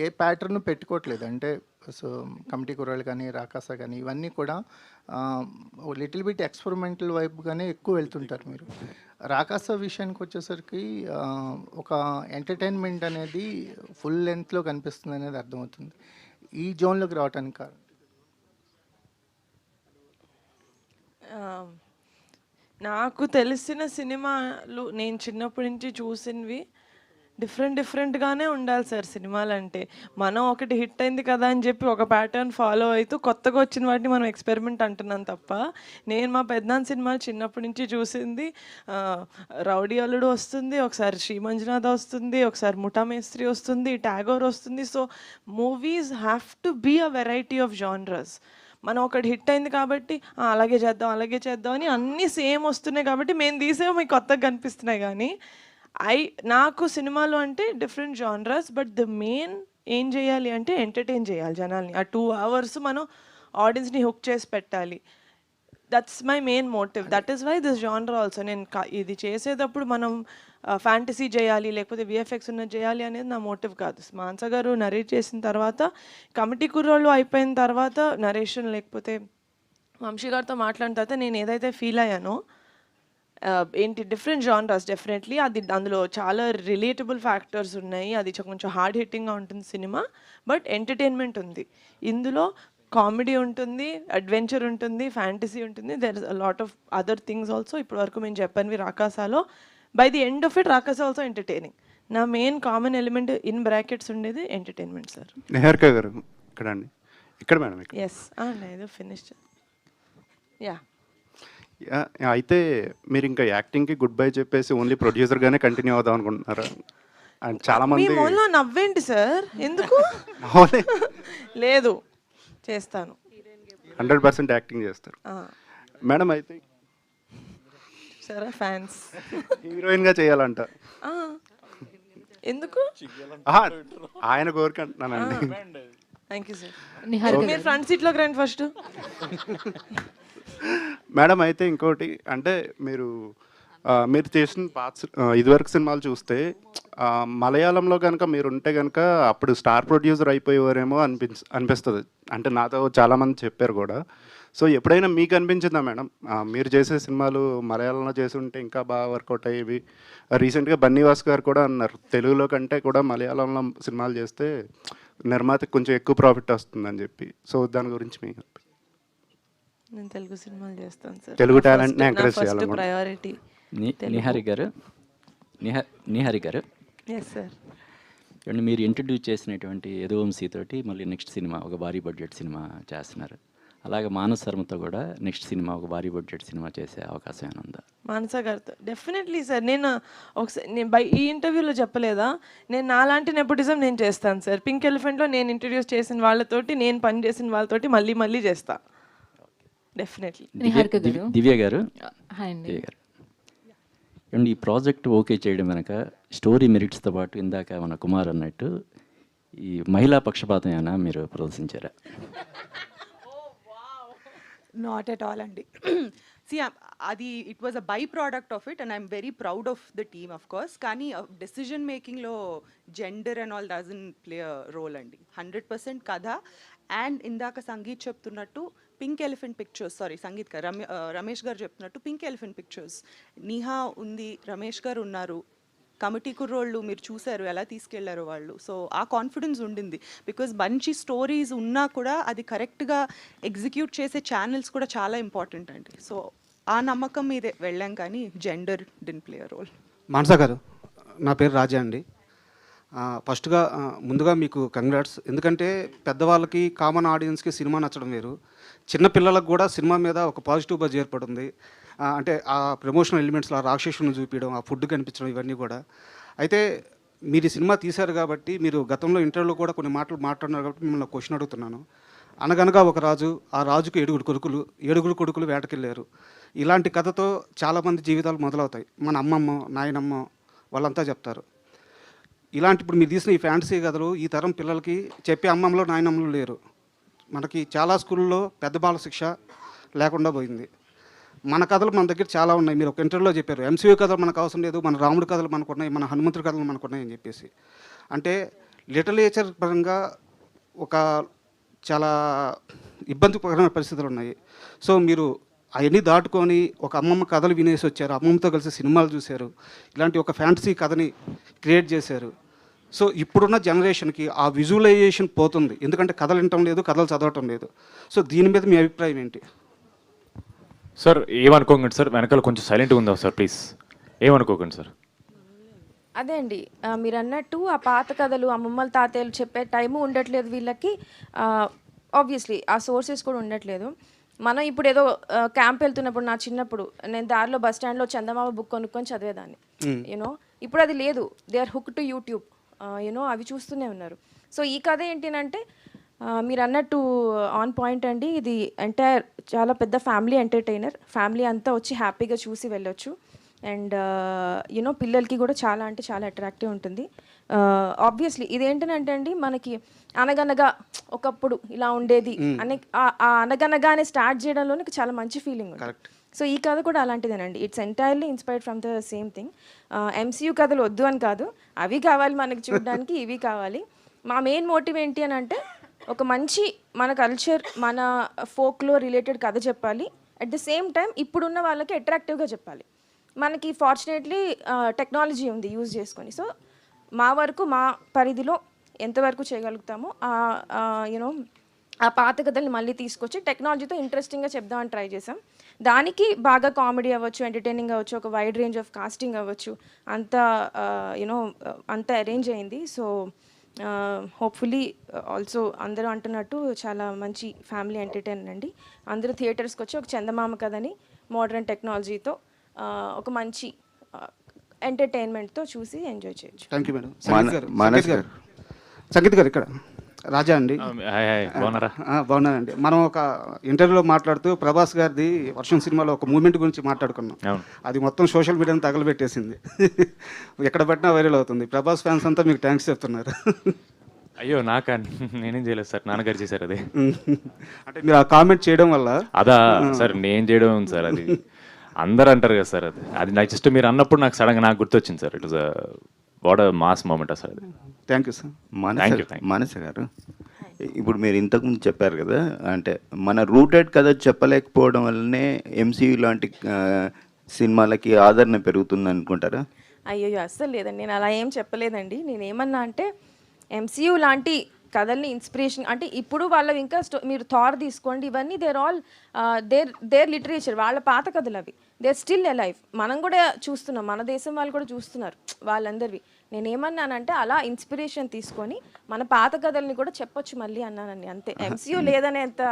ఏ ప్యాటర్న్ పెట్టుకోవట్లేదు. అంటే సో కమిటీ కుర్రాళ్ళు కానీ, రాకాస కానీ, ఇవన్నీ కూడా లిటిల్ బిట్ ఎక్స్పెరిమెంటల్ వైపుగానే ఎక్కువ వెళ్తుంటారు మీరు. రాకాస విషయానికి వచ్చేసరికి ఒక ఎంటర్టైన్మెంట్ అనేది ఫుల్ లెంత్లో కనిపిస్తుంది అనేది అర్థమవుతుంది. ఈ జోన్లోకి రావడానికి కారణం నాకు తెలిసిన సినిమాలు నేను చిన్నప్పటి నుంచి చూసినవి డిఫరెంట్గానే ఉండాలి సార్ సినిమాలు అంటే. మనం ఒకటి హిట్ అయింది కదా అని చెప్పి ఒక ప్యాటర్న్ ఫాలో అవుతూ కొత్తగా వచ్చిన వాటిని మనం ఎక్స్పెరిమెంట్ అంటున్నాం తప్ప, నేను మా పెద్దనాన్న సినిమాలు చిన్నప్పటి నుంచి చూసింది రౌడీ అల్లుడు వస్తుంది, ఒకసారి శ్రీ మంజునాథ వస్తుంది, ఒకసారి ముఠా మేస్త్రి వస్తుంది, ట్యాగోర్ వస్తుంది. So movies have to be a variety of genres. మనం ఒకటి హిట్ అయింది కాబట్టి అలాగే చేద్దాం అని అన్నీ సేమ్ వస్తున్నాయి కాబట్టి మేము తీసేవి మీకు కొత్తగా కనిపిస్తున్నాయి. కానీ నాకు సినిమాలు అంటే different genres, but the main ఏం చేయాలి అంటే ఎంటర్టైన్ చేయాలి జనాల్ని. ఆ 2 hours మనం ఆడియన్స్ని హుక్ చేసి పెట్టాలి. That's my main motive. That is why this genre also. నేను ఇది చేసేటప్పుడు మనం ఫ్యాంటసీ చేయాలి లేకపోతే విఎఫ్ఎక్స్ ఉన్నది చేయాలి అనేది నా మోటివ్ కాదు. మాన్సా గారు నరేట్ చేసిన తర్వాత, కమిటీ కుర్రోళ్ళు అయిపోయిన తర్వాత, నరేషన్ లేకపోతే వంశీ గారితో మాట్లాడిన తర్వాత నేను ఏదైతే ఫీల్ అయ్యానో ఏంటి డిఫరెంట్ జానరస్ డెఫినెట్లీ అది అందులో చాలా రిలేటబుల్ ఫ్యాక్టర్స్ ఉన్నాయి. అది కొంచెం హార్డ్ హిట్టింగ్గా ఉంటుంది సినిమా, బట్ ఎంటర్టైన్మెంట్ ఉంది ఇందులో. కామెడీ ఉంటుంది, అడ్వెంచర్ ఉంటుంది, ఫ్యాంటసీ ఉంటుంది, there is a lot of other things also. ఇప్పటి వరకు మేము చెప్పనివి రాకాసాలో. By the end of it Rakasa also entertaining. నా main common element in brackets ఉండేది ఎంటర్టైన్మెంట్ సార్. నిహారిక గారు ఇక్కడ అండి, ఇక్కడ మేడం. ఎస్ ఏదో ఫినిష్. యా అయితే మీరు ఇంకా యాక్టింగ్కి గుడ్ బై చెప్పేసి ఓన్లీ ప్రొడ్యూసర్గానే కంటిన్యూ అవుదాం అనుకుంటున్నారా? అండ్ చాలా మంది నవ్వేంటి సార్, ఎందుకు లేదు చేస్తాను, 100% యాక్టింగ్ చేస్తారు మేడం. అయితే సరే ఫ్యాన్స్ హీరోయిన్గా చేయాలంట, ఎందుకు ఆయన కోరుకుంటున్నానండి. Thank you sir. మీరు ఫ్రంట్ సీట్లోకి రండి ఫస్ట్. మేడం అయితే ఇంకోటి అంటే మీరు చేసిన ఇదివరకు సినిమాలు చూస్తే మలయాళంలో కనుక మీరు ఉంటే కనుక అప్పుడు స్టార్ ప్రొడ్యూసర్ అయిపోయేవారేమో అనిపిస్తుంది. అంటే నాతో చాలామంది చెప్పారు కూడా. సో ఎప్పుడైనా మీకు అనిపించిందా మేడం మీరు చేసే సినిమాలు మలయాళంలో చేసి ఉంటే ఇంకా బాగా వర్కౌట్ అయ్యేవి? రీసెంట్గా బన్నీవాస్ గారు కూడా అన్నారు తెలుగులో కంటే కూడా మలయాళంలో సినిమాలు చేస్తే నిర్మాతకి కొంచెం ఎక్కువ ప్రాఫిట్ వస్తుందని చెప్పి. సో దాని గురించి మీకు? నేను తెలుగు సినిమాలు చేస్తాను సార్. తెలుగు టాలెంట్ని ఎంకరేజ్ చేయాలి. ప్రయారిటీ నిహారి గారు. Yes sir. అండ్ మీరు ఇంట్రడ్యూస్ చేసినటువంటి యదువంశీ తోటి మళ్ళీ నెక్స్ట్ సినిమా ఒక భారీ బడ్జెట్ సినిమా చేస్తున్నారు. అలాగే మానస్ శర్మతో కూడా నెక్స్ట్ సినిమా ఒక భారీ బడ్జెట్ సినిమా చేసే అవకాశం ఏమైనా ఉందా? మానస గారితో డెఫినెట్లీ సార్. నేను ఒకసారి ఈ ఇంటర్వ్యూలో చెప్పలేదా, నేను నాలాంటి నెపోటిజం నేను చేస్తాను సార్. పింక్ ఎలిఫెంట్లో నేను ఇంట్రడ్యూస్ చేసిన వాళ్ళతోటి, నేను పని చేసిన వాళ్ళతోటి మళ్ళీ చేస్తా డెఫినెట్లీ. దివ్య గారు. అండ్ ఈ ప్రాజెక్ట్ ఓకే చేయడం వెనక స్టోరీ మెరిట్స్తో పాటు ఇందాక మన కుమార్ అన్నట్టు ఈ మహిళా పక్షపాతం ఏమైనా మీరు ప్రదర్శించారా? నాట్ ఎట్ ఆల్ అండి. సి అది it was a by product of it and I'm very proud of the team of course. కానీ డెసిజన్ మేకింగ్లో gender and all doesn't play a role అండి. 100% కథ. అండ్ ఇందాక సంగీత్ చెప్తున్నట్టు పింక్ ఎలిఫెంట్ పిక్చర్స్, సంగీత్ గారు రమేష్ గారు చెప్తున్నట్టు పింక్ ఎలిఫెంట్ పిక్చర్స్, నీహా ఉంది, రమేష్ గారు ఉన్నారు, కమిటీ కుర్రోళ్ళు మీరు చూశారు ఎలా తీసుకెళ్లారు వాళ్ళు. సో ఆ కాన్ఫిడెన్స్ ఉండింది. బికాజ్ మంచి స్టోరీస్ ఉన్నా కూడా అది కరెక్ట్గా ఎగ్జిక్యూట్ చేసే ఛానల్స్ కూడా చాలా ఇంపార్టెంట్ అండి. సో ఆ నమ్మకం మీదే వెళ్ళాం కానీ జెండర్ డిన్ ప్లే రోల్. మానస గారు, నా పేరు రాజా అండి. ఫస్ట్గా ముందుగా మీకు కంగ్రాట్స్. ఎందుకంటే పెద్దవాళ్ళకి కామన్ ఆడియన్స్కి సినిమా నచ్చడం వేరు, చిన్నపిల్లలకు కూడా సినిమా మీద ఒక పాజిటివ్ బజ్ ఏర్పడింది. అంటే ఆ ప్రమోషనల్ ఎలిమెంట్స్లో ఆ రాక్షసుని చూపించడం, ఆ ఫుడ్ కనిపించడం, ఇవన్నీ కూడా. అయితే మీరు ఈ సినిమా తీశారు కాబట్టి, మీరు గతంలో ఇంటర్వ్యూలో కూడా కొన్ని మాటలు మాట్లాడినారు కాబట్టి మిమ్మల్ని క్వశ్చన్ అడుగుతున్నాను. అనగనగా ఒక రాజు, ఆ రాజుకు 7 కొడుకులు వేటకెళ్ళారు. ఇలాంటి కథతో చాలామంది జీవితాలు మొదలవుతాయి. మన అమ్మమ్మ, నాయనమ్మ వాళ్ళంతా చెప్తారు. ఇలాంటి ఇప్పుడు మీరు తీసిన ఈ ఫ్యాంటసీ కథలు ఈ తరం పిల్లలకి చెప్పే అమ్మమ్మలో నాయనమ్మలు లేరు. మనకి చాలా స్కూల్లో పెద్ద బాల శిక్ష లేకుండా పోయింది. మన కథలు మన దగ్గర చాలా ఉన్నాయి. మీరు ఒక ఇంటర్వ్యూలో చెప్పారు, ఎంసీయూ కథలు మనకు అవసరం లేదు, మన రాముడి కథలు మనకున్నాయి, మన హనుమంతుడి కథలు మనకున్నాయి అని చెప్పేసి. అంటే లిటరేచర్ పరంగా ఒక చాలా ఇబ్బందికరమైన పరిస్థితులు ఉన్నాయి. సో మీరు అవన్నీ దాటుకొని ఒక అమ్మమ్మ కథలు వినేసి వచ్చారు, అమ్మమ్మతో కలిసి సినిమాలు చూశారు, ఇలాంటి ఒక ఫ్యాంటసీ కథని క్రియేట్ చేశారు. సో ఇప్పుడున్న జనరేషన్కి ఆ విజువలైజేషన్ పోతుంది, ఎందుకంటే కథలు వినటం లేదు, కథలు చదవటం లేదు. సో దీని మీద మీ అభిప్రాయం ఏంటి? సార్ ఏమనుకోకండి సార్, వెనకాల కొంచెం సైలెంట్గా ఉందా సార్ ప్లీజ్, ఏమనుకోకండి సార్. అదే అండి, మీరు అన్నట్టు ఆ పాత కథలు అమ్మమ్మల తాతయ్యలు చెప్పే టైము ఉండట్లేదు వీళ్ళకి. ఆబ్వియస్లీ ఆ సోర్సెస్ కూడా ఉండట్లేదు. మనం ఇప్పుడు ఏదో క్యాంప్ వెళ్తున్నప్పుడు, నా చిన్నప్పుడు నేను దారిలో బస్ స్టాండ్లో చందమామ బుక్ కొనుక్కొని చదివేదాన్ని, యూనో. ఇప్పుడు అది లేదు. They are hook to YouTube, you know, అవి చూస్తూనే ఉన్నారు. సో ఈ కథ ఏంటంటే మీరు అన్నట్టు ఆన్ పాయింట్ అండి. ఇది ఎంటైర్ చాలా పెద్ద ఫ్యామిలీ ఎంటర్టైనర్, ఫ్యామిలీ అంతా వచ్చి హ్యాపీగా చూసి వెళ్ళొచ్చు. అండ్ యూనో పిల్లలకి కూడా చాలా అంటే చాలా అట్రాక్టివ్ ఉంటుంది. ఆబ్వియస్లీ ఇదేంటంటే అండి, మనకి అనగనగా ఒకప్పుడు ఇలా ఉండేది అనే ఆ అనగనగానే స్టార్ట్ చేయడంలోనే చాలా మంచి ఫీలింగ్ ఉంటుంది. సో ఈ కథ కూడా అలాంటిదేనండి. It's entirely inspired from the same thing. MCU కథలు వద్దు అని కాదు, అవి కావాలి మనకి చూడడానికి, ఇవి కావాలి. మా మెయిన్ మోటివ్ ఏంటి అని అంటే, ఒక మంచి మన కల్చర్, మన ఫోక్లో రిలేటెడ్ కథ చెప్పాలి. అట్ ద సేమ్ టైం ఇప్పుడున్న వాళ్ళకి అట్రాక్టివ్గా చెప్పాలి. మనకి ఫార్చునేట్లీ టెక్నాలజీ ఉంది యూజ్ చేసుకొని. సో మా వరకు, మా పరిధిలో ఎంతవరకు చేయగలుగుతామో యూనో ఆ పాత కథల్ని మళ్ళీ తీసుకొచ్చి టెక్నాలజీతో ఇంట్రెస్టింగ్గా చెప్దామని ట్రై చేసాం. దానికి బాగా కామెడీ అవ్వచ్చు, ఎంటర్టైనింగ్ అవ్వచ్చు, ఒక వైడ్ రేంజ్ ఆఫ్ కాస్టింగ్ అవ్వచ్చు, అంతా యూనో అంతా అరేంజ్ అయింది. సో హోప్ఫుల్లీ ఆల్సో అందరూ అంటున్నట్టు చాలా మంచి ఫ్యామిలీ ఎంటర్టైనర్ అండి. అందరూ థియేటర్స్కి వచ్చి ఒక చందమామ కథని మోడర్న్ టెక్నాలజీతో ఒక మంచి ఎంటర్టైన్మెంట్తో చూసి ఎంజాయ్ చేయొచ్చు. Thank you madam. సంగీత్ గారు ఇక్కడ రాజా అండి. బాగున్నానండి. మనం ఒక ఇంటర్వ్యూలో మాట్లాడుతూ ప్రభాస్ గారిది వర్షం సినిమాలో ఒక మూమెంట్ గురించి మాట్లాడుకున్నాం. అది మొత్తం సోషల్ మీడియాని తగలబెట్టేసింది, ఎక్కడ పెట్టినా వైరల్ అవుతుంది. ప్రభాస్ ఫ్యాన్స్ అంతా మీకు థ్యాంక్స్ చెప్తున్నారు. అయ్యో నాకా, నేనేం చేయలేదు సార్, నాన్నగారు చేశారు అది. అంటే మీరు ఆ కామెంట్ చేయడం వల్ల అదా సార్, నేను చేయడం సార్, అది అందరు అంటారు కదా సార్. అది నాకు జస్ట్ మీరు అన్నప్పుడు నాకు సడన్గా నాకు గుర్తొచ్చింది sir. It was what a mass moment sir అది. Thank you sir. Manasa garu, ఇప్పుడు మీరు ఇంతకుముందు చెప్పారు కదా, అంటే మన రూటెడ్ కథ చెప్పలేకపోవడం వల్లనే ఎంసీయూ లాంటి సినిమాలకి ఆదరణ పెరుగుతుంది అనుకుంటారా? అయ్యో అస్సలు లేదండి, నేను అలా ఏం చెప్పలేదండి. నేను ఏమన్నా అంటే ఎంసీయూ లాంటి కథల్ని ఇన్స్పిరేషన్ అంటే, ఇప్పుడు వాళ్ళవి ఇంకా మీరు థార్ తీసుకోండి, ఇవన్నీ దేర్ ఆల్ దేర్ లిటరేచర్, వాళ్ళ పాత కథలు అవి, దేర్ స్టిల్ అలైవ్. మనం కూడా చూస్తున్నాం, మన దేశం వాళ్ళు కూడా చూస్తున్నారు వాళ్ళందరివి. నేనేమన్నానంటే అలా ఇన్స్పిరేషన్ తీసుకొని మన పాత కథల్ని కూడా చెప్పొచ్చు మళ్ళీ అన్నానండి, అంతే. ఎంసీయూ లేదనేంత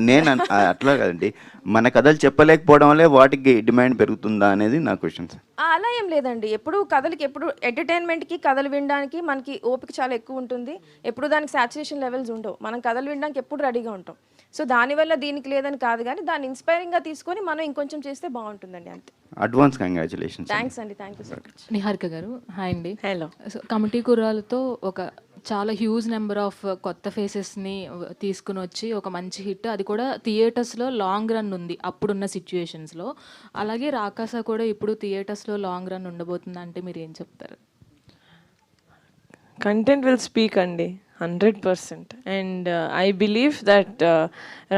నేను అట్లా కదండి, మన కథలు చెప్పలేకపోవడం వల్లే వాటికి డిమాండ్ పెరుగుతుందా అనేది నా క్వశ్చన్. అలా ఏం లేదండి, ఎప్పుడు కథలకి, ఎప్పుడు ఎంటర్టైన్మెంట్కి కథలు వినడానికి మనకి ఓపిక చాలా ఎక్కువ ఉంటుంది. ఎప్పుడు దానికి సాచురేషన్ లెవెల్స్ ఉండవు, మనం కథలు వినడానికి ఎప్పుడు రెడీగా ఉంటాం. సో దానివల్ల దీనికి లేదని కాదు, కానీ దాన్ని ఇన్స్పైరింగ్గా తీసుకొని మనం ఇంకొంచెం చేస్తే బాగుంటుందండి, అంతే. Advance congratulations. థ్యాంక్స్ అండి, thank you so much. Niharika గారు హాయ్ అండి. హలో. సో కమిటీ కుర్రాలతో ఒక చాలా హ్యూజ్ నెంబర్ ఆఫ్ కొత్త ఫేసెస్ని తీసుకుని వచ్చి ఒక మంచి హిట్, అది కూడా థియేటర్స్లో లాంగ్ రన్ ఉంది అప్పుడున్న సిచ్యుయేషన్స్లో. అలాగే రాకాస కూడా ఇప్పుడు థియేటర్స్లో లాంగ్ రన్ ఉండబోతుంది అంటే మీరు ఏం చెప్తారు? కంటెంట్ విల్ స్పీక్ అండి, 100%. అండ్ ఐ బిలీవ్ దట్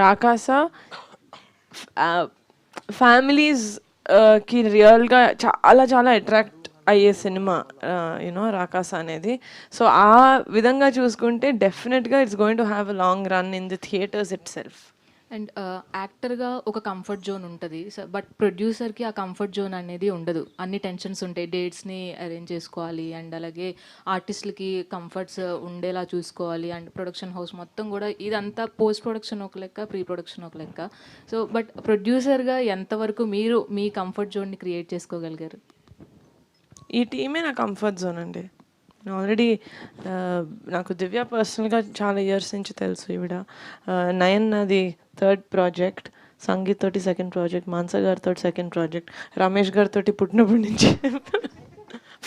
రాకాస ఫ్యామిలీస్కి రియల్గా చాలా చాలా అట్రాక్ట్ అయ్యే సినిమా యూనో రాకాస అనేది. సో ఆ విధంగా చూసుకుంటే డెఫినెట్గా it's going to have a long run in the theatres it self. And యాక్టర్గా ఒక కంఫర్ట్ జోన్ ఉంటుంది, బట్ ప్రొడ్యూసర్కి ఆ కంఫర్ట్ జోన్ అనేది ఉండదు. అన్ని టెన్షన్స్ ఉంటాయి, డేట్స్ని అరేంజ్ చేసుకోవాలి అండ్ అలాగే ఆర్టిస్టులకి కంఫర్ట్స్ ఉండేలా చూసుకోవాలి అండ్ ప్రొడక్షన్ హౌస్ మొత్తం కూడా ఇదంతా పోస్ట్ ప్రొడక్షన్ ఒక లెక్క, ప్రీ ప్రొడక్షన్ ఒక లెక్క. సో బట్ ప్రొడ్యూసర్గా ఎంతవరకు మీరు మీ కంఫర్ట్ జోన్ని క్రియేట్ చేసుకోగలిగారు? ఈ టీమే నా కంఫర్ట్ జోన్ అండి. ఆల్రెడీ నాకు దివ్య పర్సనల్గా చాలా ఇయర్స్ నుంచి తెలుసు. ఈవిడ నయన్ నాది 3rd ప్రాజెక్ట్, సంగీత్ తోటి 2nd ప్రాజెక్ట్, మాన్సా గారితో 2nd ప్రాజెక్ట్, రమేష్ గారితో పుట్టినప్పటి నుంచి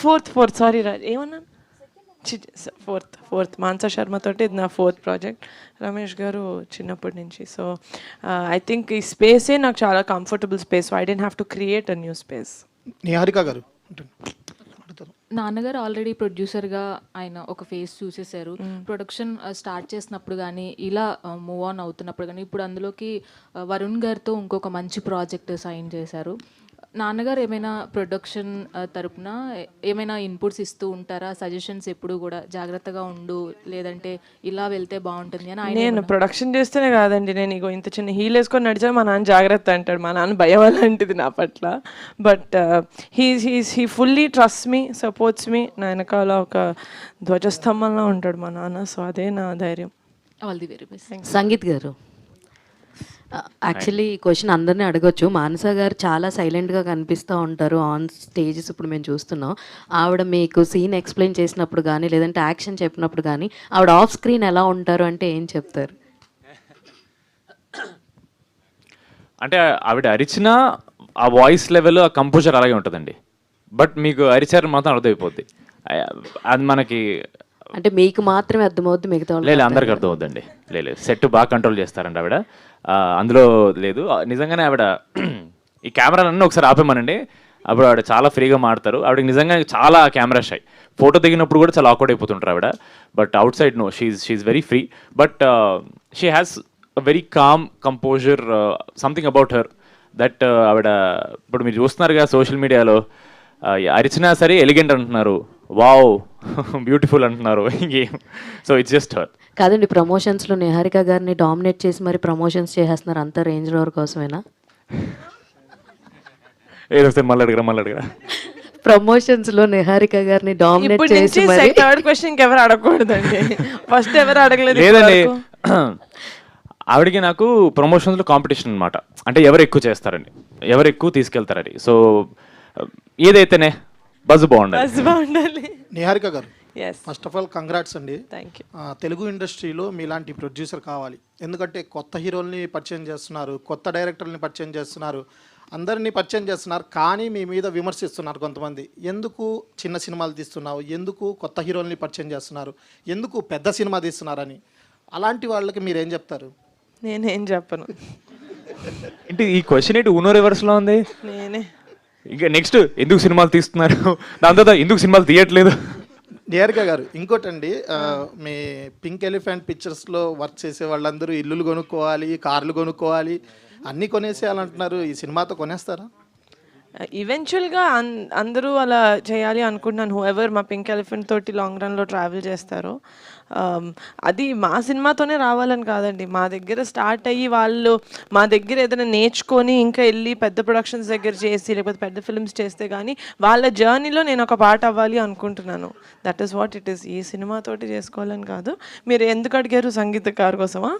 ఫోర్త్ సారీ ఏమన్నాను, ఫోర్త్ మాన్సా శర్మ తోటి ఇది నా 4th ప్రాజెక్ట్, రమేష్ గారు చిన్నప్పటి నుంచి. సో ఐ థింక్ ఈ స్పేసే నాకు చాలా comfortable space. I don't have to create a new space. Niharika గారు, నాన్నగారు ఆల్రెడీ ప్రొడ్యూసర్గా ఆయన ఒక ఫేస్ చూసేశారు. ప్రొడక్షన్ స్టార్ట్ చేసినప్పుడు కానీ ఇలా మూవ్ ఆన్ అవుతున్నప్పుడు కానీ ఇప్పుడు అందులోకి వరుణ్ గారితో ఇంకొక మంచి ప్రాజెక్ట్ సైన్ చేశారు. నాన్నగారు ఏమైనా ప్రొడక్షన్ తరపున ఏమైనా ఇన్పుట్స్ ఇస్తూ ఉంటారా? సజెషన్స్ ఎప్పుడు కూడా జాగ్రత్తగా ఉండు, లేదంటే ఇలా వెళ్తే బాగుంటుంది అని? నేను ప్రొడక్షన్ చేస్తేనే కాదండి, నేను ఇగో ఇంత చిన్న హీల్ వేసుకొని నడిచాను, మా నాన్న జాగ్రత్త అంటాడు. మా నాన్న భయం అలాంటిది నా పట్ల. But he fully trust me, supports మీ. నా వెనకాల ఒక ధ్వజస్తంభంలో ఉంటాడు మా నాన్న. సో అదే నా ధైర్యం. All the very best. Sangeet గారు, యాక్చువల్లీ ఈ క్వశ్చన్ అందరినీ అడగొచ్చు. మానస గారు చాలా సైలెంట్గా కనిపిస్తూ ఉంటారు ఆన్ స్టేజెస్. ఇప్పుడు మేము చూస్తున్నాం, ఆవిడ మీకు సీన్ ఎక్స్ప్లెయిన్ చేసినప్పుడు కానీ లేదంటే యాక్షన్ చెప్పినప్పుడు కానీ ఆవిడ ఆఫ్ స్క్రీన్ ఎలా ఉంటారు అంటే ఏం చెప్తారు? అంటే ఆవిడ అరిచిన ఆ వాయిస్ లెవెల్, ఆ కంపోజర్ అలాగే ఉంటుందండి. బట్ మీకు అరిచారు మాత్రం అర్థమైపోద్ది. అది మనకి అంటే మీకు మాత్రమే అర్థమవుద్ది, మిగతా లేదు అందరికి అర్థమవుద్దండి. లేదు సెట్ బాగా కంట్రోల్ చేస్తారండి ఆవిడ, అందులో లేదు. నిజంగానే ఆవిడ ఈ కెమెరాలన్నీ ఒకసారి ఆపేమనండి, అప్పుడు ఆవిడ చాలా ఫ్రీగా మాడతారు. ఆవిడకి నిజంగా చాలా కెమెరా షై. ఫోటో దిగినప్పుడు కూడా చాలా ఆక్వర్డ్ అయిపోతుంటారు ఆవిడ. But outside no, she's very free. But she has a very calm composer, something about her that ఆవిడ ఇప్పుడు మీరు చూస్తున్నారుగా సోషల్ మీడియాలో అరిచినా సరే ఎలిగెంట్ అంటున్నారు, వావ్ బ్యూటిఫుల్ అంటున్నారు. ఇంకేం, సో ఇట్స్ జస్ట్ హర్. కాదండి, ప్రమోషన్స్లో నిహారిక గారిని డామినేట్ చేసి మరి ప్రమోషన్స్ చేసేస్తున్నారు, అంత రేంజ్ రోవర్ కోసమేనా? ఏదో మళ్ళీ అడగరా. ప్రమోషన్స్లో నిహారిక గారిని డామినేట్ చేసి మరి 3rd క్వశ్చన్ ఎవరు అడగకూడదండి, ఫస్ట్ ఎవరు అడగలేదు. లేదండి, ఆవిడకి నాకు ప్రమోషన్స్లో కాంపిటీషన్ అనమాట. అంటే ఎవరు ఎక్కువ చేస్తారని, ఎవరు ఎక్కువ తీసుకెళ్తారని. సో ఏదైతేనే బజ్ బాగుండాలి. Niharika garu, Yes. First of all congrats అండి. Thank you. తెలుగు ఇండస్ట్రీలో మీలాంటి ప్రొడ్యూసర్ కావాలి. ఎందుకంటే కొత్త హీరోల్ని పరిచయం చేస్తున్నారు, కొత్త డైరెక్టర్ని పరిచయం చేస్తున్నారు, అందరినీ పరిచయం చేస్తున్నారు. కానీ మీ మీద విమర్శిస్తున్నారు కొంతమంది. ఎందుకు చిన్న సినిమాలు తీస్తున్నావు, ఎందుకు కొత్త హీరోల్ని పరిచయం చేస్తున్నారు, ఎందుకు పెద్ద సినిమా తీస్తున్నారని. అలాంటి వాళ్ళకి మీరేం చెప్తారు? నేనేం చెప్పను. ఏంటి ఈ క్వశ్చన్ ఏంటి ఊనో రివర్స్లో ఉంది? నేనే ఇంకా నెక్స్ట్ ఎందుకు సినిమాలు తీస్తున్నారు, దాని తర్వాత ఎందుకు సినిమాలు తీయట్లేదు. నిహారిక గారు, ఇంకోటండి, మీ పింక్ ఎలిఫెంట్ పిక్చర్స్లో వర్క్ చేసే వాళ్ళందరూ ఇల్లులు కొనుక్కోవాలి, కార్లు కొనుక్కోవాలి, అన్నీ కొనేసేయాలంటున్నారు. ఈ సినిమాతో కొనేస్తారా? ఈవెన్చువల్గా అందరూ అలా చేయాలి అనుకుంటున్నాను. హూఎవర్ మా పింక్ ఎలిఫెంట్ తోటి లాంగ్ రన్లో ట్రావెల్ చేస్తారో అది మా సినిమాతోనే రావాలని కాదండి. మా దగ్గర స్టార్ట్ అయ్యి వాళ్ళు మా దగ్గర ఏదైనా నేర్చుకొని ఇంకా వెళ్ళి పెద్ద ప్రొడక్షన్స్ దగ్గర చేసి లేకపోతే పెద్ద ఫిల్మ్స్ చేస్తే కానీ వాళ్ళ జర్నీలో నేను ఒక పార్ట్ అవ్వాలి అనుకుంటున్నాను. That is what it is. ఈ సినిమాతోటి చేసుకోవాలని కాదు. మీరు ఎందుకు అడిగారు? సంగీతకారు కోసమా?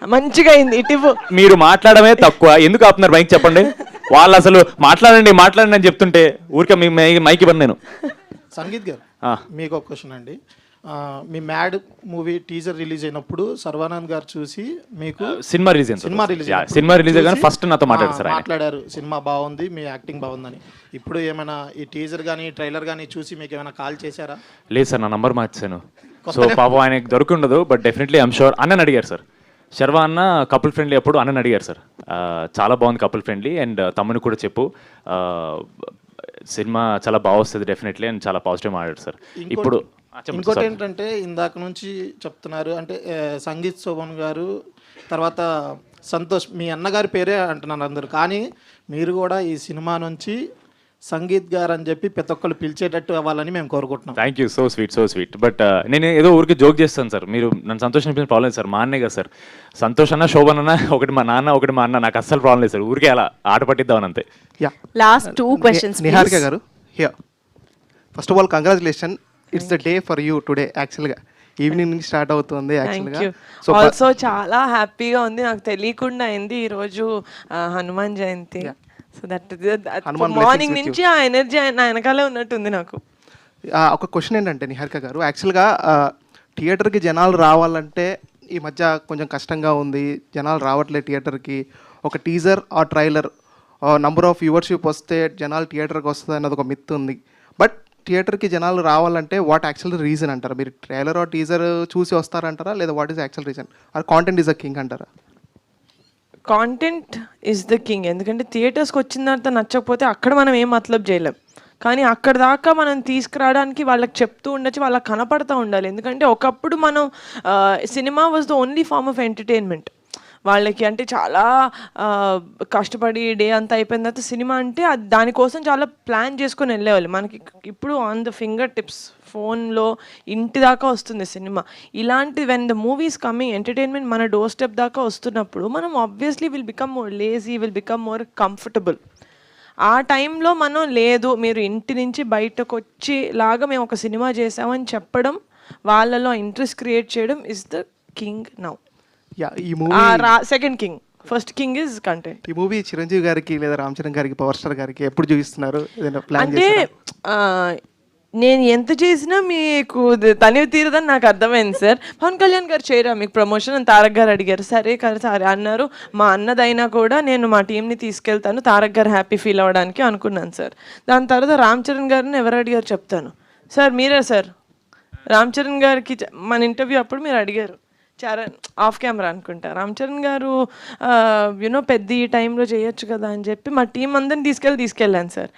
మంచిగా అయింది. ఇటు మీరు మాట్లాడమే తక్కువ, ఎందుకు ఆపుతున్నారు మైక్ చెప్పండి. వాళ్ళు అసలు మాట్లాడండి అని చెప్తుంటే ఊరికే మీ మైక్ ఇవ్వను నేను. సంగీత్ గారు, మీకు ఒక క్వశ్చన్ అండి. మీ మ్యాడ్ మూవీ టీజర్ రిలీజ్ అయినప్పుడు సర్వానంద్ గారు చూసి మీకు సినిమా రిలీజ్ కానీ ఫస్ట్ నాతో మాట్లాడారు, సినిమా బాగుంది, మీ యాక్టింగ్ బాగుందని. ఇప్పుడు ఏమైనా ఈ టీజర్ కానీ ట్రైలర్ కానీ చూసి మీకు ఏమైనా కాల్ చేశారా? లేదు సార్, నా నంబర్ మార్చాను. సో పాపం ఆయనకి దొరుకుండదు. But definitely I'm sure. అన్నని అడిగారు సార్, శర్వా అన్న కపుల్ ఫ్రెండ్లీ అప్పుడు అన్నని అడిగారు సార్, చాలా బాగుంది కపుల్ ఫ్రెండ్లీ, అండ్ తమ్ముని కూడా చెప్పు సినిమా చాలా బాగా వస్తుంది డెఫినెట్లీ అని చాలా పాజిటివ్ మాట్లాడారు సార్. ఇప్పుడు ఇంకోటి ఏంటంటే ఇందాక నుంచి చెప్తున్నారు అంటే సంగీత్ శోభన్ గారు తర్వాత సంతోష్, మీ అన్నగారి పేరే అంటున్నారు అందరు, కానీ మీరు కూడా ఈ సినిమా నుంచి సంగీత్ గారు అని చెప్పి ప్రతి ఒక్కరు పిలిచేటట్టు అవ్వాలని మేము కోరుకుంటున్నాం. Thank you, so sweet. But నేను ఏదో ఊరికి జోక్ చేస్తాను సార్, మీరు నన్ను సంతోషం అనిపించిన ప్రాబ్లం లేదు సార్. మా అన్నే కదా సార్, సంతోష్ అన్న శోభన్ అన్న ఒకటి మా నాన్న ఒకటి మా అన్న, నాకు అస్సలు ప్రాబ్లం లేదు సార్. ఊరికే అలా ఆట పట్టిద్దామని అంతే. లాస్ట్ 2 questions నిహారిక గారు, first of all congratulation, it's the day for you today. యాక్చువల్గా ఈవినింగ్ నుంచి స్టార్ట్ అవుతుంది యాక్చువల్గా. సో ఆల్సో చాలా హ్యాపీగా ఉంది, నాకు తెలియకుండా అయింది ఈరోజు Hanuman Jayanti. So that morning నుంచి ఆ ఎనర్జీ నా వెనకాలే ఉన్నట్టుంది నాకు. ఒక క్వశ్చన్ ఏంటంటే నిహారిక గారు, యాక్చువల్గా థియేటర్కి జనాలు రావాలంటే ఈ మధ్య కొంచెం కష్టంగా ఉంది, జనాలు రావట్లేదు థియేటర్కి. ఒక టీజర్ ఆ ట్రైలర్ నంబర్ ఆఫ్ వ్యూవర్షిప్ వస్తే జనాలు థియేటర్కి వస్తుంది అన్నది ఒక మిత్ ఉంది. బట్ థియేటర్కి జనాలు రావాలంటే వాట్ యాక్చువల్ రీజన్ అంటారా? మీరు ట్రైలర్ ఆ టీజర్ చూసి వస్తారంటారా, లేదా what is actual reason? Or content is a king అంటారా? Content is the king. ఎందుకంటే థియేటర్స్కి వచ్చిన తర్వాత నచ్చకపోతే అక్కడ మనం ఏం మతలబ్ చేయలేం, కానీ అక్కడ దాకా మనం తీసుకురావడానికి వాళ్ళకి చెప్తూ ఉండొచ్చు, వాళ్ళకి కనపడుతూ ఉండాలి. ఎందుకంటే ఒకప్పుడు మనం సినిమా was the only form of entertainment వాళ్ళకి. అంటే చాలా కష్టపడి డే అంతా అయిపోయిన తర్వాత సినిమా అంటే దానికోసం చాలా ప్లాన్ చేసుకొని వెళ్ళేవాళ్ళు. మనకి ఇప్పుడు ఆన్ ద ఫింగర్ టిప్స్ ఫోన్లో ఇంటి దాకా వస్తుంది సినిమా. ఇలాంటి when the movies coming entertainment మన డోర్ స్టెప్ దాకా వస్తున్నప్పుడు మనం obviously will become more lazy, will become more comfortable. ఆ టైంలో మనం లేదు మీరు ఇంటి నుంచి బయటకు వచ్చి లాగా మేము ఒక సినిమా చేసామని చెప్పడం, వాళ్ళలో ఇంట్రెస్ట్ క్రియేట్ చేయడం ఇస్ ద కింగ్ నౌ. ఈ movie second king, first king is content. ఈ మూవీ చిరంజీవి గారికి లేదా రామ్ చరణ్ గారికి, పవర్ స్టార్ గారికి ఎప్పుడు చూపిస్తున్నారు? ప్లాన్ అంటే నేను ఎంత చేసినా మీకు తనివి తీరదని నాకు అర్థమైంది సార్. పవన్ కళ్యాణ్ గారు చేయరా మీకు ప్రమోషన్ అని తారక్ గారు అడిగారు. సరే అన్నారు. మా అన్నదైనా కూడా నేను మా టీంని తీసుకెళ్తాను, తారక్ గారు హ్యాపీ ఫీల్ అవ్వడానికి అనుకున్నాను సార్. దాని తర్వాత రామ్ చరణ్ గారిని ఎవరు అడిగారు చెప్తాను సార్. మీరే సార్ రామ్ చరణ్ గారికి మన ఇంటర్వ్యూ అప్పుడు మీరు అడిగారు, చరణ్ ఆఫ్ కెమెరా అనుకుంటా, రామ్ చరణ్ గారు యూనో పెద్ద ఈ టైంలో చేయొచ్చు కదా అని చెప్పి మా టీం అందరిని తీసుకెళ్ళాను సార్.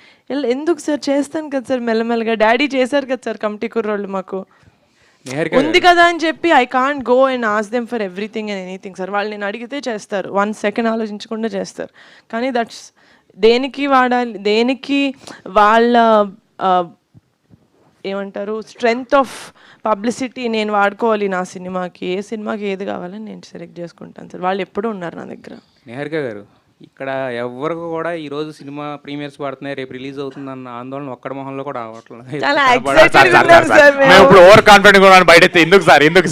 ఎందుకు సార్ చేస్తాను కదా సార్ మెల్లమెల్లగా, డాడీ చేశారు కదా సార్ కమిటీ కుర్రోళ్ళు మాకు ఉంది కదా అని చెప్పి I can't go and ask them for everything and anything sir. వాళ్ళు నేను అడిగితే చేస్తారు, 1 సెకండ్ ఆలోచించకుండా చేస్తారు. కానీ దట్స్ దేనికి వాడాలి, దేనికి వాళ్ళ ఏమంటారు స్ట్రెంగ్త్ ఆఫ్ పబ్లిసిటీ నేను వాడుకోవాలి నా సినిమాకి. ఏ సినిమాకి ఏది కావాలని నేను సెలెక్ట్ చేసుకుంటాను సార్. వాళ్ళు ఎప్పుడూ ఉన్నారు నా దగ్గర. నిహారిక గారు, ఇక్కడ ఎవరికి కూడా ఈ రోజు సినిమా ప్రీమియర్స్ పడుతున్నాయి, రేపు రిలీజ్ అవుతుందన్న ఆందోళన ఒక్కడ మొహంలో కూడా ఇప్పుడు ఓవర్ కాన్ఫిడెంట్ కూడా బయట ఎందుకు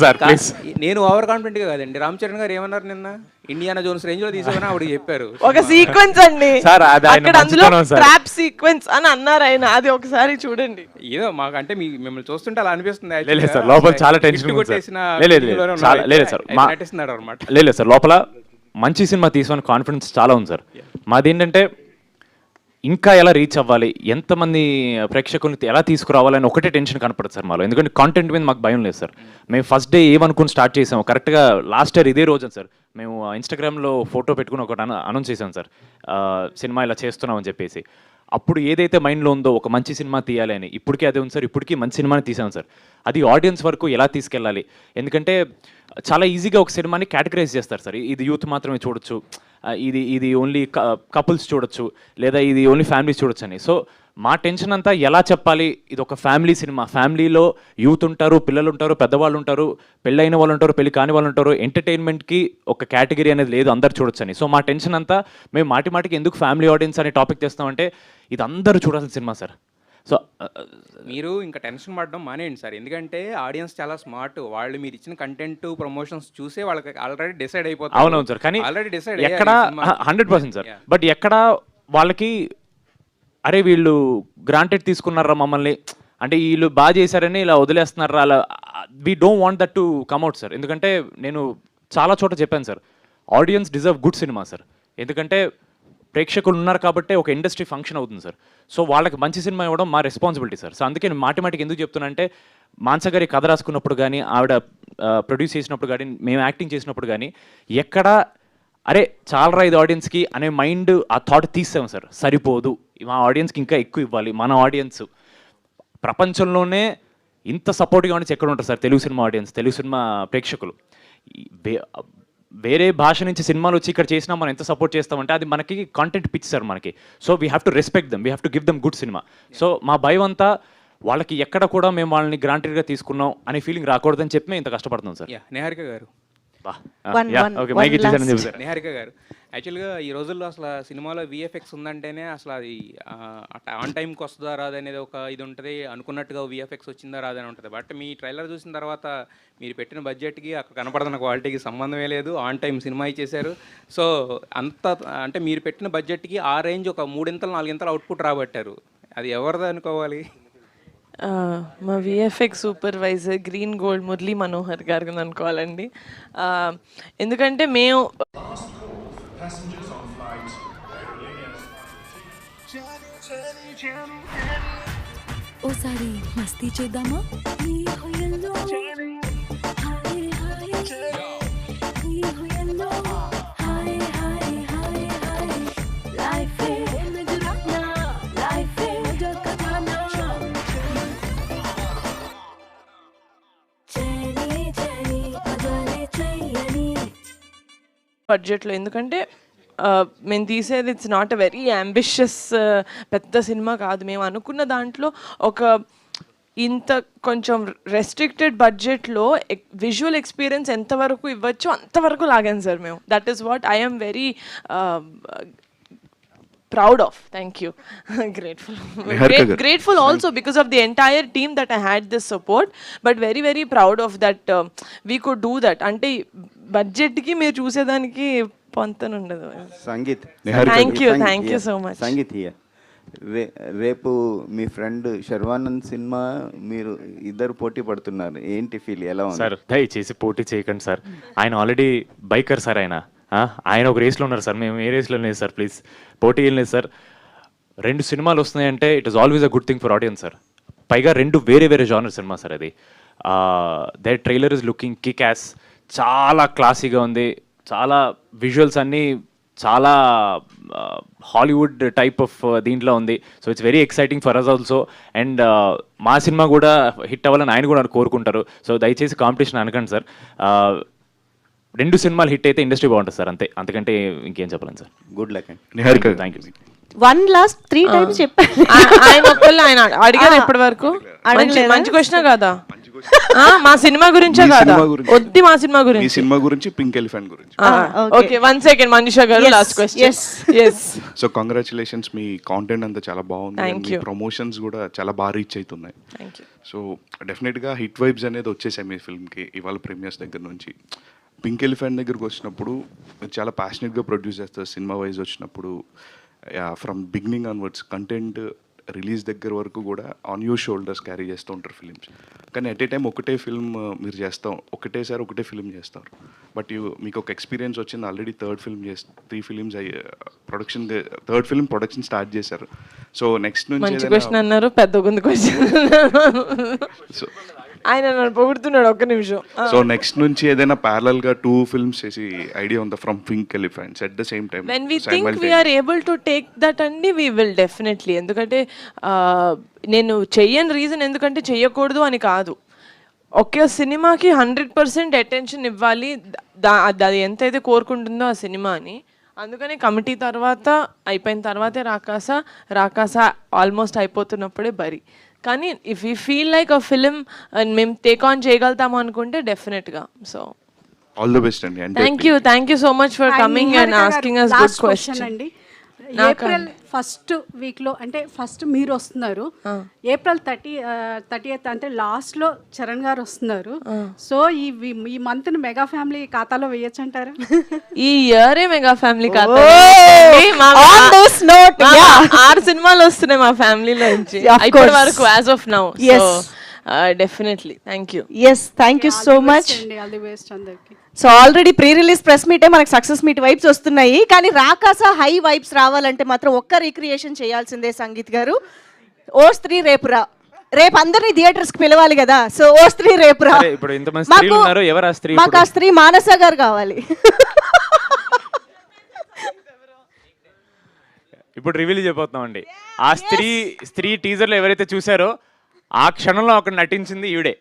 సార్ ప్లీజ్. నేను ఓవర్ కాన్ఫిడెంట్ గా కాదండి, రామ్ చరణ్ గారు ఏమన్నారు నిన్న, ఇండియానా జోన్స్ రేంజ్ లో తీసుకుని ఆవిడ చెప్పారు ఒక సీక్వెన్స్ అండి అక్కడ, అందులో ట్రాప్ సీక్వెన్స్ అని అన్నారు ఆయన, అది ఒకసారి చూడండి. ఏదో మాకు అంటే మిమ్మల్ని చూస్తుంటే అలా అనిపిస్తుంది. లేదు సార్, లోపల చాలా టెన్షన్ లేదు సార్, లోపల మంచి సినిమా తీసుకుని కాన్ఫిడెన్స్ చాలా ఉంది సార్. మాది ఏంటంటే ఇంకా ఎలా రీచ్ అవ్వాలి, ఎంతమంది ప్రేక్షకుల్ని ఎలా తీసుకురావాలని ఒకటే టెన్షన్ కనపడదు సార్ మాలో. ఎందుకంటే కాంటెంట్ మీద మాకు భయం లేదు సార్. మేము ఫస్ట్ డే ఏమనుకుని స్టార్ట్ చేసాము, కరెక్ట్గా లాస్ట్ ఇయర్ ఇదే రోజు సార్ మేము ఇన్స్టాగ్రామ్లో ఫోటో పెట్టుకుని ఒకటి అనౌన్స్ చేసాం సార్, సినిమా ఇలా చేస్తున్నాం అని చెప్పేసి. అప్పుడు ఏదైతే మైండ్లో ఉందో ఒక మంచి సినిమా తీయాలి అని, ఇప్పటికీ అదే ఉంది సార్. ఇప్పటికీ మంచి సినిమాని తీసాం సార్. అది ఆడియన్స్ వరకు ఎలా తీసుకెళ్ళాలి, ఎందుకంటే చాలా ఈజీగా ఒక సినిమాని కేటగరైజ్ చేస్తారు సార్. ఇది యూత్ మాత్రమే చూడొచ్చు, ఇది ఓన్లీ కపుల్స్ చూడొచ్చు, లేదా ఇది ఓన్లీ ఫ్యామిలీస్ చూడొచ్చు అని. సో మా టెన్షన్ అంతా ఎలా చెప్పాలి, ఇది ఒక ఫ్యామిలీ సినిమా, ఫ్యామిలీలో యూత్ ఉంటారు, పిల్లలు ఉంటారు, పెద్దవాళ్ళు ఉంటారు, పెళ్ళైన వాళ్ళు ఉంటారు, పెళ్లి కాని వాళ్ళు ఉంటారు, ఎంటర్టైన్మెంట్కి ఒక కేటగిరీ అనేది లేదు, అందరు చూడొచ్చు అని. సో మా టెన్షన్ అంతా మేము మాటికి ఎందుకు ఫ్యామిలీ ఆడియన్స్ అనే టాపిక్ తెస్తామంటే ఇది అందరూ చూడాల్సిన సినిమా సార్. సో మీరు ఇంకా టెన్షన్ పడడం మానేయండి సార్, ఎందుకంటే ఆడియన్స్ చాలా స్మార్ట్, వాళ్ళు మీరు ఇచ్చిన కంటెంట్ ప్రమోషన్స్ చూసే వాళ్ళకి ఆల్రెడీ డిసైడ్ అయిపోతారు. అవునవును సార్, కానీ ఆల్రెడీ డిసైడ్ ఎక్కడ 100% సార్. బట్ ఎక్కడ వాళ్ళకి అరే వీళ్ళు గ్రాంటెడ్ తీసుకున్నారా మమ్మల్ని, అంటే వీళ్ళు బాగా చేశారని ఇలా వదిలేస్తున్నారా, అలా we don't want that to come out sir. ఎందుకంటే నేను చాలా చోట చెప్పాను sir, audience deserve good cinema sir. ఎందుకంటే ప్రేక్షకులు ఉన్నారు కాబట్టి ఒక ఇండస్ట్రీ ఫంక్షన్ అవుతుంది సార్. సో వాళ్ళకి మంచి సినిమా ఇవ్వడం మా రెస్పాన్సిబిలిటీ సార్. సో అందుకే నేను మాటికి ఎందుకు చెప్తున్నా అంటే, మాన్స గారి కథ రాసుకున్నప్పుడు కానీ, ఆవిడ ప్రొడ్యూస్ చేసినప్పుడు కానీ, మేము యాక్టింగ్ చేసినప్పుడు కానీ ఎక్కడ అరే చాలరా ఇది ఆడియన్స్కి అనే మైండ్ ఆ థాట్ తీసాము సార్. సరిపోదు, మా ఆడియన్స్కి ఇంకా ఎక్కువ ఇవ్వాలి. మన ఆడియన్స్ ప్రపంచంలోనే ఇంత సపోర్టివ్ ఆడియన్స్ ఎక్కడ ఉంటారు sir? Telugu cinema audience, Telugu cinema ప్రేక్షకులు. వేరే భాష నుంచి సినిమాలు వచ్చి ఇక్కడ చేసినా మనం ఎంత సపోర్ట్ చేస్తామంటే అది మనకి కాంటెంట్ పిచ్ సార్ మనకి. So we have to respect dum, we have to give them good cinema. So మా భయం అంతా వాళ్ళకి ఎక్కడ కూడా మేము వాళ్ళని గ్రాంటెడ్గా తీసుకున్నాం అనే ఫీలింగ్ రాకూడదని చెప్పి మేము ఇంత కష్టపడుతున్నాం సార్. నిహారిక గారు, నిహారిక గారు, యాక్చువల్గా ఈ రోజుల్లో అసలు సినిమాలో విఎఫ్ఎక్స్ ఉందంటేనే అసలు అది ఆన్ టైంకి వస్తుందా రాదనేది ఒక ఇది ఉంటుంది, అనుకున్నట్టుగా విఎఫ్ఎక్స్ వచ్చిందా రాదని ఉంటుంది. బట్ మీ ట్రైలర్ చూసిన తర్వాత మీరు పెట్టిన బడ్జెట్కి అక్కడ కనపడుతున్న క్వాలిటీకి సంబంధమే లేదు, ఆన్ టైం సినిమా ఇచ్చేశారు. సో అంత అంటే మీరు పెట్టిన బడ్జెట్కి ఆ రేంజ్ ఒక 3 4 అవుట్పుట్ రాబట్టారు. అది ఎవరిది అనుకోవాలి? మా VFX supervisor green gold Murali Manohar గారు అనుకోవాలండి. ఎందుకంటే మేము ఓసారి మస్తీ చేద్దామా? బడ్జెట్లో, ఎందుకంటే మేము తీసేది it's not a very ambitious పెద్ద సినిమా కాదు. మేము అనుకున్న దాంట్లో ఒక ఇంత కొంచెం రెస్ట్రిక్టెడ్ బడ్జెట్లో విజువల్ ఎక్స్పీరియన్స్ ఎంతవరకు ఇవ్వచ్చు అంతవరకు లాగాను సార్ మేము. That is what I am very proud of. Thank you. Grateful also because of the entire team that I had this support, but very very proud of that we could do that. Ante budget ki meer chusedaniki pontan undadu. Sangeet, thank you so much. Sangeet రేపు మీ friend Sharwanand cinema మీరు ఇద్దరు పోటీ పడుతున్నారు, ఏంటి feel, ఎలా ఉంది sir? దయచేసి పోటీ చేయకండి సార్, ఆయన ఆల్రెడీ బైకర్ సార్, ఆయన ఒక రేస్లో ఉన్నారు సార్, మేము ఏ రేస్లో లేదు సార్. ప్లీజ్ పోటీ ఏం లేదు సార్. 2 సినిమాలు వస్తున్నాయంటే it is always a good thing for audience sir. పైగా 2 వేరే వేరే జానర్ సినిమా సార్. అది that trailer is looking kick ass, చాలా క్లాసీగా ఉంది, చాలా విజువల్స్ అన్నీ చాలా హాలీవుడ్ టైప్ ఆఫ్ దీంట్లో ఉంది. So it's very exciting for us also. And మా సినిమా కూడా హిట్ అవ్వాలని ఆయన కూడా కోరుకుంటారు. సో దయచేసి కాంపిటీషన్ అనకండి సార్. 2 సినిమాలు హిట్ అయితే ఇండస్ట్రీ బాగుంటుంది సార్, అంతే, అంతకంటే ఇంకేం చెప్పలేను సార్. గుడ్ లక్ అండి. Niharika, thank you. 1 last 3 times చెప్పారు ఆయన అడిగారు ఇప్పటి వరకు. మంచి క్వశ్చన్ కదా, మా సినిమా గురించే కాదా? వద్ది మా సినిమా గురించి, సినిమా గురించి, పింక్ ఎలిఫెంట్ గురించి. Okay, 1 second Manisha garu, last question. yes. So congratulations, మీ కాంటెంట్ అంతా చాలా బాగుంది, మీ ప్రమోషన్స్ కూడా చాలా బాగా రీచ్ అవుతున్నాయి. సో డెఫినెట్గా హిట్ వైబ్స్ అనేది వచ్చేసాయి మీ ఫిల్మ్కి ఇవాళ ప్రీమియర్స్ దగ్గర నుంచి. పింక్ ఎలిఫెంట్ దగ్గరకు వచ్చినప్పుడు చాలా ప్యాషనెట్గా ప్రొడ్యూస్ చేస్తారు. సినిమా వైజ్ వచ్చినప్పుడు from beginning onwards content release దగ్గర వరకు కూడా ఆన్ యూర్ షోల్డర్స్ క్యారీ చేస్తూ ఉంటారు ఫిలిమ్స్. కానీ అట్ ఏ టైం ఒకటే ఫిల్మ్ మీరు చేస్తాం, ఒకటేసారి ఒకటే ఫిల్మ్ చేస్తారు. బట్ మీకు ఒక ఎక్స్పీరియన్స్ వచ్చింది, already 3rd films production, 3rd film production start చేశారు. సో నెక్స్ట్ నుంచి క్వశ్చన్ అన్నారు, పెద్ద క్వశ్చన్ ఆయన పొగుడుతున్నాడు, ఒక్క నిమిషం. సో నెక్స్ట్ నుంచి ఏదైనా ప్యారలల్ గా 2 ఫిల్మ్స్ చేసి ఐడియా ఉందా from pink elephants at the same time? When we think we are able to take that అండి, వి విల్ డెఫినెట్లీ. ఎందుకంటే నేను చెయ్యని రీజన్ ఎందుకంటే చెయ్యకూడదు అని కాదు, ఒకే సినిమాకి 100% అటెన్షన్ ఇవ్వాలి, అది ఎంతైతే కోరుకుంటుందో ఆ సినిమా అని. అందుకని కమిటీ తర్వాత అయిపోయిన తర్వాతే రాకాస ఆల్మోస్ట్ అయిపోతున్నప్పుడే బరి. కానీ if you feel like a film మేము టేక్ ఆన్ చేయగలుగుతాము అనుకుంటే డెఫినెట్గా. సో ఆల్ ది బెస్ట్ అండి. Thank you so much for coming and asking us good questions అండి. ఏప్రిల్ 1st వీక్లో అంటే ఫస్ట్ మీరు వస్తున్నారు, ఏప్రిల్ 30th అంటే లాస్ట్లో చరణ్ గారు వస్తున్నారు. సో ఈ మంత్ని మెగా ఫ్యామిలీ ఖాతాలో వేయచ్చు అంటారా? ఈ ఇయరే మెగా ఫ్యామిలీ ఖాతా. 6 సినిమాలు వస్తున్నాయి మా ఫ్యామిలీలో నుంచి ఇప్పటి వరకు as of now. Definitely thank you. Yes, thank you so much. All the best అందరికి. So already pre release press మీటే మనకు సక్సెస్ మీట్ వైబ్స్ వస్తున్నాయి, కానీ రాకాస హై వైబ్స్ రావాలంటే మాత్రం ఒక్క రీక్రియేషన్ చేయాల్సిందే సంగీత్ గారు. ఓ స్త్రీ రేపురా, రేపు అందరినీ థియేటర్స్ కి పిలవాలి కదా. సో ఓ స్త్రీ రేపురా, మాకు ఆ స్త్రీ మానస గారు కావాలి. ఇప్పుడు రివీల్ చేయబోతున్నామండి. ఆ స్త్రీ టీజర్లో ఎవరైతే చూసారో ఆ క్షణంలో అక్కడ నటించింది ఈవిడే.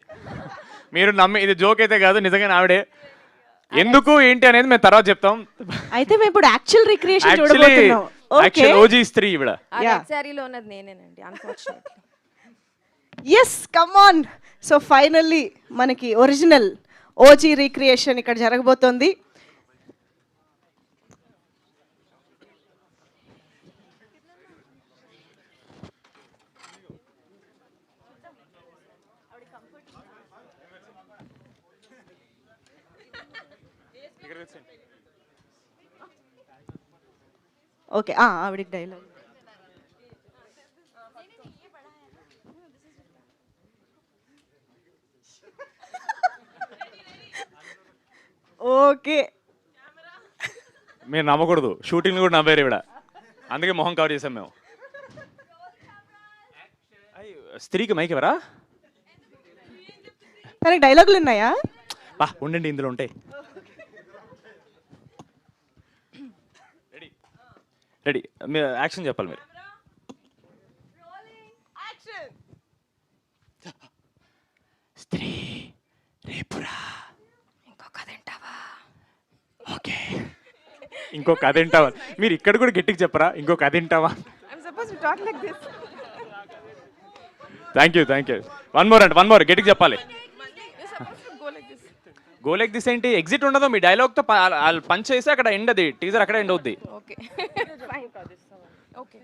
మీరు నమ్మి, ఇది జోక్ అయితే కాదు, నిజంగా ఆవిడే. ఎందుకు ఏంటి అనేది మేము తర్వాత చెప్తాం. అయితే మేము ఇప్పుడు యాక్చువల్ రిక్రియేషన్ చూడబోతున్నాం. ఓకే, ఓజీ స్త్రీ ఇవిడ. ఆ రెడ్ శారీలో ఉన్నది నేనేనండి, unfortunately. Yes, come on. So finally మనకి ఒరిజినల్ ఓజీ రీక్రియేషన్ ఇక్కడ జరగబోతోంది. ఓకే, ఆవిడకి డైలాగ్. ఓకే, మీరు నమ్మకూడదు, షూటింగ్ కూడా నవ్వారు ఇవిడ, అందుకే మొహం కవర్ చేసాం మేము. స్త్రీకి మైక్ ఎవరా? తనకి డైలాగులు ఉన్నాయా? బా ఉండండి, ఇందులో ఉంటాయి. రెడీ, మీరు యాక్షన్ చెప్పాలి. మీరు స్త్రీ రేపురా, ఇంకో కథ వింటావా? ఓకే, ఇంకో కథ వింటావా? మీరు ఇక్కడ కూడా గట్టిగా చెప్పరా, ఇంకో కథ వింటావా? Thank you. వన్ మోర్ గట్టిగా చెప్పాలి. గో లైక్ దిస్ ఏంటి? ఎగ్జిట్ ఉండదు, మీ డైలాగ్తో పంచ్ చేసి అక్కడ ఎండ్, అది టీజర్ అక్కడ ఎండ్ అవుద్ది. Okay okay.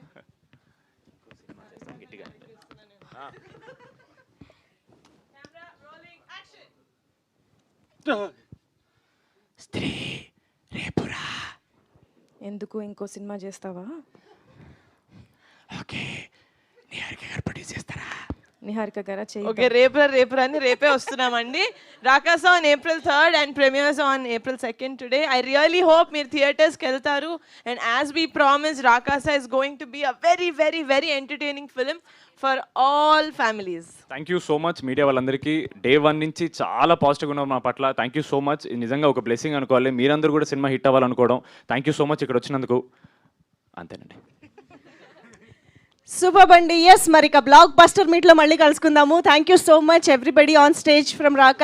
స్త్రీ రేపురా, ఎందుకు ఇంకో సినిమా చేస్తావా? ఓకే, నిహారిక గారు ప్రొడ్యూస్ చేస్తారా? నిహారిక గారా ఓకే, రేపురా అని రేపే వస్తున్నామండి. Rakasa on April 3rd and premieres on April 2nd today. I really hope మీరు థియేటర్స్కి వెళ్తారు. And as we promise, Rakasa is going to be a very very very entertaining film for all families. Thank you so much media వాళ్ళందరికీ. Day 1 నుంచి చాలా పాజిటివ్గా ఉన్నారు మా పట్ల. Thank you so much. నిజంగా ఒక బ్లెస్సింగ్ అనుకోవాలి, మీరందరూ కూడా సినిమా హిట్ అవ్వాలనుకోవడం. థ్యాంక్ యూ సో మచ్ ఇక్కడ వచ్చినందుకు. అంతేనండి. సూపర్ అండి. ఎస్, మరి ఇక బ్లాక్ బస్టర్ మీట్లో మళ్ళీ కలుసుకుందాము. Thank you so much everybody on stage from Raka.